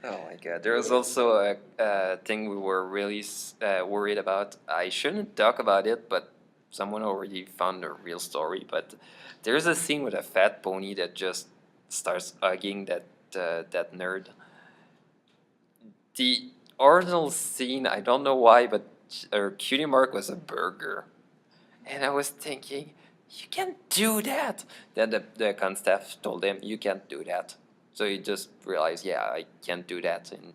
Oh my god. There was also a thing we were really worried about. I shouldn't talk about it, but someone already found a real story. But there's a scene with a fat pony that just starts hugging that nerd. The original scene, I don't know why, but Cutie Mark was a burger. And I was thinking, you can't do that. Then the con staff told him, you can't do that. So he just realized, yeah, I can't do that. And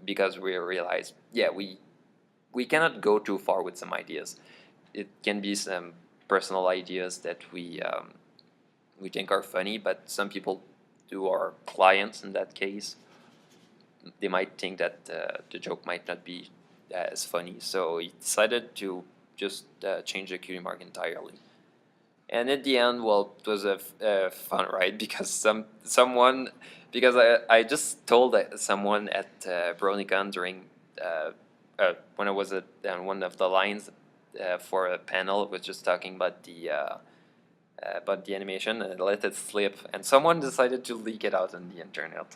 because we realized, yeah, we cannot go too far with some ideas. It can be some personal ideas that we think are funny, but some people, who are clients in that case, they might think that the joke might not be as funny. So he decided to just change the cutie mark entirely. And at the end, well, it was a fun ride because because I just told someone at BronyCon during when I was on one of the lines for a panel, was just talking about the animation, and I let it slip, and someone decided to leak it out on the internet.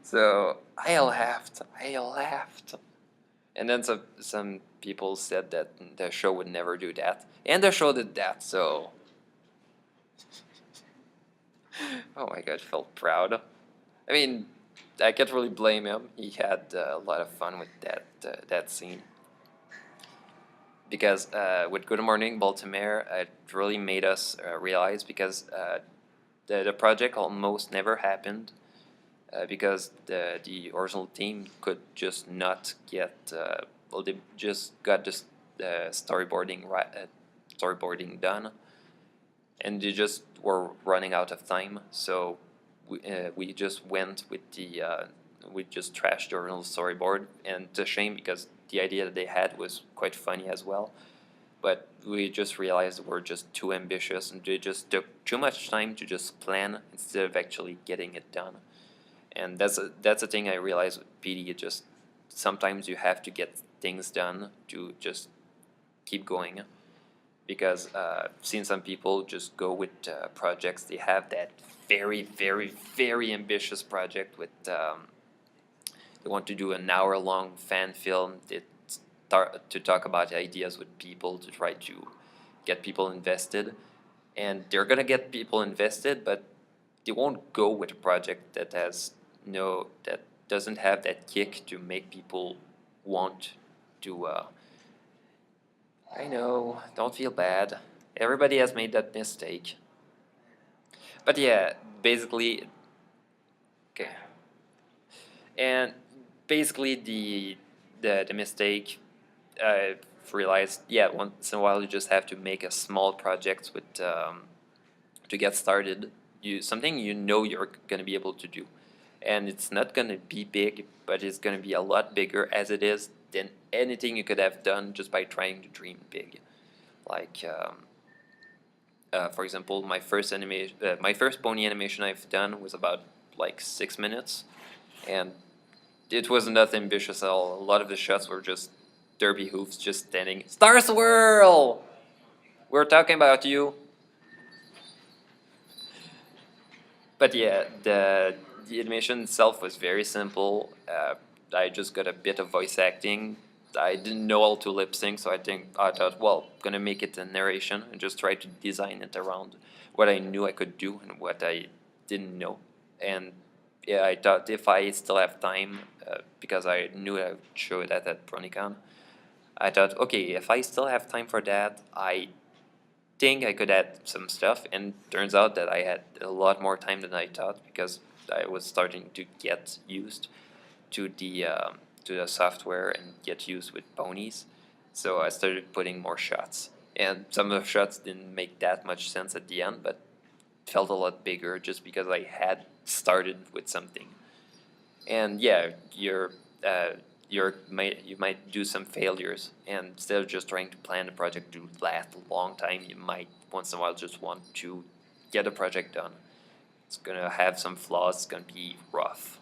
So I laughed, and then some people said that the show would never do that, and the show did that. So, oh my god, I felt proud. I mean, I can't really blame him. He had a lot of fun with that scene. Because with Good Morning Baltimore, it really made us realize, because the project almost never happened, because the original team could just not get well, they just got this storyboarding done, and they just were running out of time. So we just went with we just trashed the original storyboard, and it's a shame because the idea that they had was quite funny as well. But we just realized we're just too ambitious, and they just took too much time to just plan instead of actually getting it done. And that's a thing I realized with PD. It just sometimes you have to get things done to just keep going, because I've seen some people just go with projects. They have that very, very, very ambitious project with they want to do an hour-long fan film. They start to talk about ideas with people to try to get people invested, and they're gonna get people invested, but they won't go with a project that that doesn't have that kick to make people want to. I know, don't feel bad. Everybody has made that mistake. But yeah, basically, okay. And basically, the mistake I've realized, yeah, once in a while you just have to make a small project with to get started. Something you're gonna be able to do, and it's not gonna be big, but it's gonna be a lot bigger as it is than anything you could have done just by trying to dream big. Like, for example, my first pony animation I've done was about like 6 minutes, and it was not ambitious at all. A lot of the shots were just derby hoofs just standing. Star Swirl! We're talking about you. But yeah, the animation itself was very simple. I just got a bit of voice acting. I didn't know how to lip sync, so I thought, well, gonna make it a narration and just try to design it around what I knew I could do and what I didn't know. And yeah, I thought if I still have time, because I knew I would show that at BronyCon, I thought, okay, if I still have time for that, I think I could add some stuff. And turns out that I had a lot more time than I thought, because I was starting to get used to the software and get used with ponies. So I started putting more shots, and some of the shots didn't make that much sense at the end, but felt a lot bigger just because I had started with something. And yeah, you might do some failures, and instead of just trying to plan a project to last a long time, you might once in a while just want to get a project done. It's gonna have some flaws, it's gonna be rough,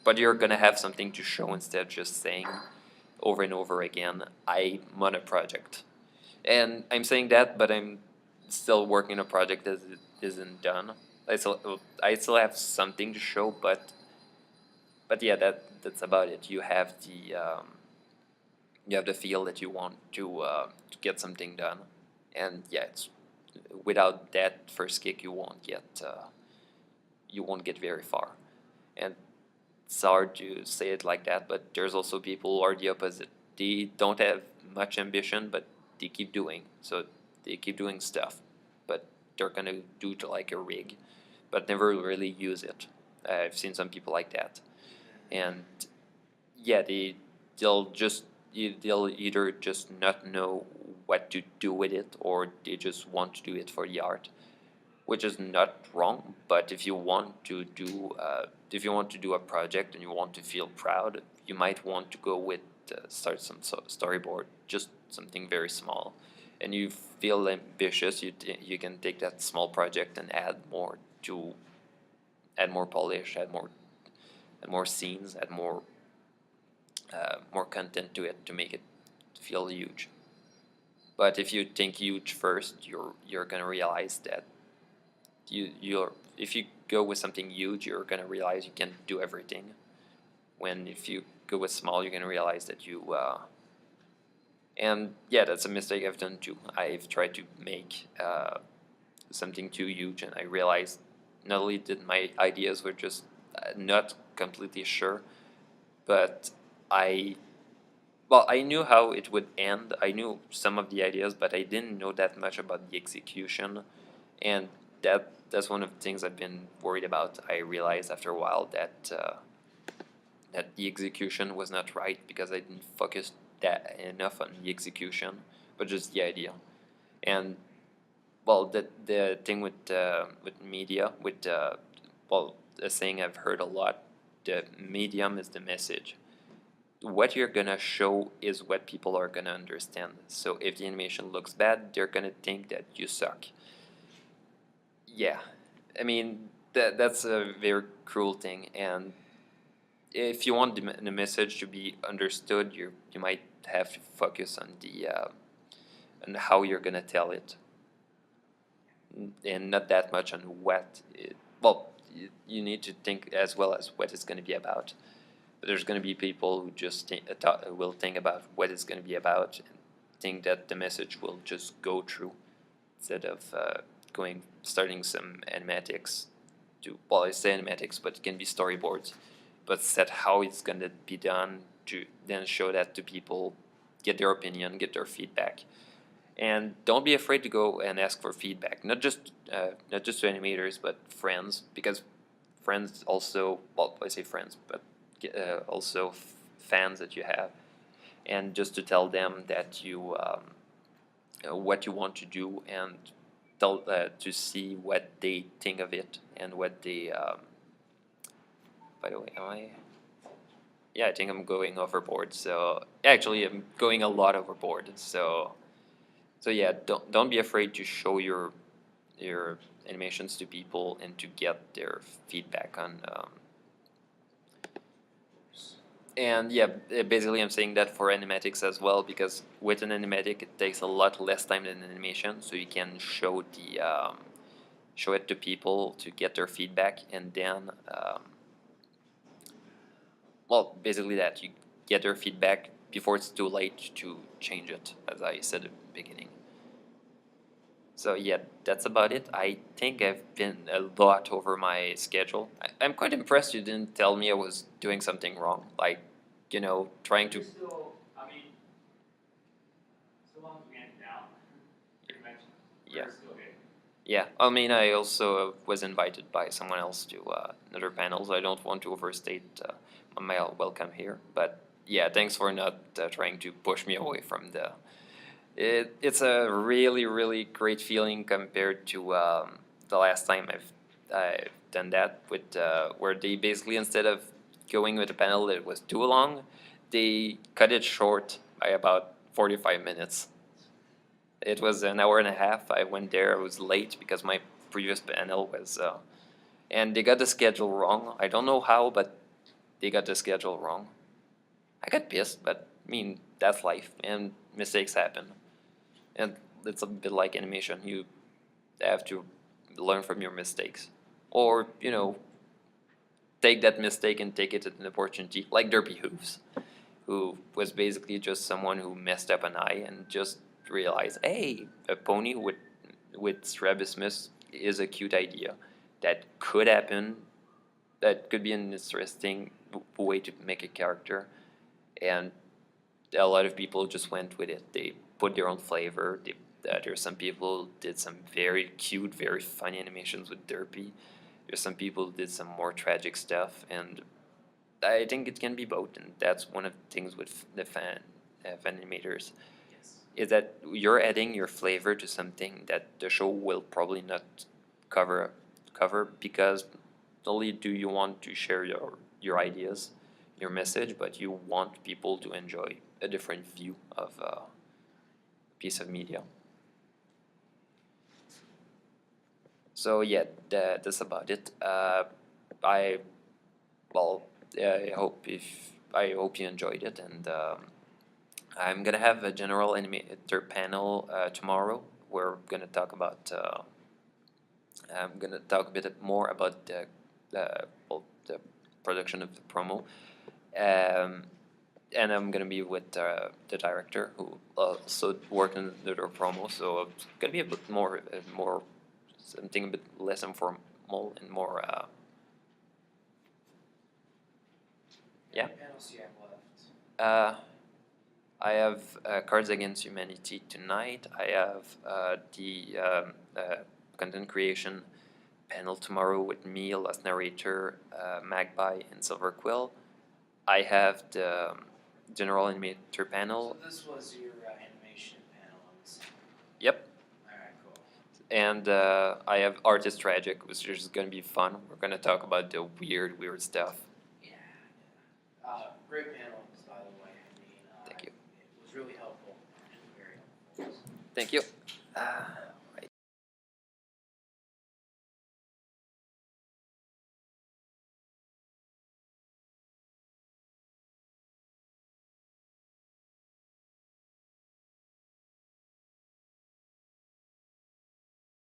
but you're gonna have something to show instead of just saying over and over again, I'm on a project. And I'm saying that, but I'm still working on a project that isn't done. I still have something to show, but yeah, that's about it. You have the feel that you want to get something done, and yeah, it's without that first kick you won't get very far. And it's hard to say it like that, but there's also people who are the opposite. They don't have much ambition, but they keep doing. So they keep doing stuff, but they're gonna do to like a rig, but never really use it. I've seen some people like that, and yeah, they'll either just not know what to do with it, or they just want to do it for the art, which is not wrong. But if you want to do a project and you want to feel proud, you might want to go with start some storyboard, just something very small, and you feel ambitious. You can take that small project and add more polish, add more scenes, add more content to it to make it feel huge. But if you think huge first, you're gonna realize that if you go with something huge, you're gonna realize you can't do everything. When if you go with small, you're gonna realize that and yeah, that's a mistake I've done too. I've tried to make something too huge, and I realized not only did my ideas were just not completely sure, but I I knew how it would end. I knew some of the ideas, but I didn't know that much about the execution, and that's one of the things I've been worried about. I realized after a while that the execution was not right because I didn't focus that enough on the execution, but just the idea. And well, the thing with media, a saying I've heard a lot, the medium is the message. What you're gonna show is what people are gonna understand. So if the animation looks bad, they're gonna think that you suck. Yeah, I mean that's a very cruel thing, and if you want the message to be understood, you might have to focus on on how you're gonna tell it, and not that much on what it, you need to think as well as what it's gonna be about. But there's gonna be people who just will think about what it's gonna be about and think that the message will just go through instead of starting some animatics I say animatics, but it can be storyboards, but set how it's gonna be done to then show that to people, get their opinion, get their feedback, and don't be afraid to go and ask for feedback. Not just to animators, but friends, because friends also, I say friends, but also fans that you have, and just to tell them that what you want to do, and to see what they think of it, and what they by the way, am I? Yeah, I think I'm going overboard. So actually, I'm going a lot overboard. So yeah, don't be afraid to show your animations to people and to get their feedback on. And yeah, basically I'm saying that for animatics as well, because with an animatic it takes a lot less time than an animation, so you can show it to people to get their feedback, and then basically that you get their feedback before it's too late to change it, as I said at the beginning. So yeah, that's about it. I think I've been a lot over my schedule. I'm quite impressed you didn't tell me I was doing something wrong, like, trying to. You're still, I mean, so long as we end down, pretty much, Yeah. we're still good. Yeah, I mean, I also was invited by someone else to another panel, so I don't want to overstate my welcome here. But yeah, thanks for not trying to push me away from the. It's a really, really great feeling compared to the last time I've done that with where they basically, instead of going with a panel that was too long, they cut it short by about 45 minutes. It was an hour and a half. I went there. I was late because my previous panel was, and they got the schedule wrong. I don't know how, but they got the schedule wrong. I got pissed, but I mean, that's life, and mistakes happen. And it's a bit like animation. You have to learn from your mistakes, or take that mistake and take it as an opportunity, like Derpy Hooves, who was basically just someone who messed up an eye and just realized, hey, a pony with strabismus is a cute idea that could happen, that could be an interesting way to make a character, and a lot of people just went with it. They put their own flavor. There's some people who did some very cute, very funny animations with Derpy, There's some people who did some more tragic stuff, and I think it can be both, and that's one of the things with the fan animators, Yes. is that you're adding your flavor to something that the show will probably not cover because not only do you want to share your ideas, your message, but you want people to enjoy a different view of a piece of media. So yeah, that's about it. I well, I hope you enjoyed it, and I'm gonna have a general animator panel tomorrow. We're gonna talk about. I'm gonna talk a bit more about the production of the promo, and I'm gonna be with the director who also worked on the promo. So it's gonna be a bit more something a bit less informal and more. Yeah. How many panels do you have left? I have Cards Against Humanity tonight. I have the content creation panel tomorrow with me, Lost Narrator, Magpie, and Silver Quill. I have the general animator panel. So this was your animation panel on this. Yep. Alright, cool. And I have Artist Tragic, which is going to be fun. We're going to talk about the weird stuff. Yeah. Great panels, by the way. I mean, Thank you. It was really helpful. Actually, very helpful. Thank you.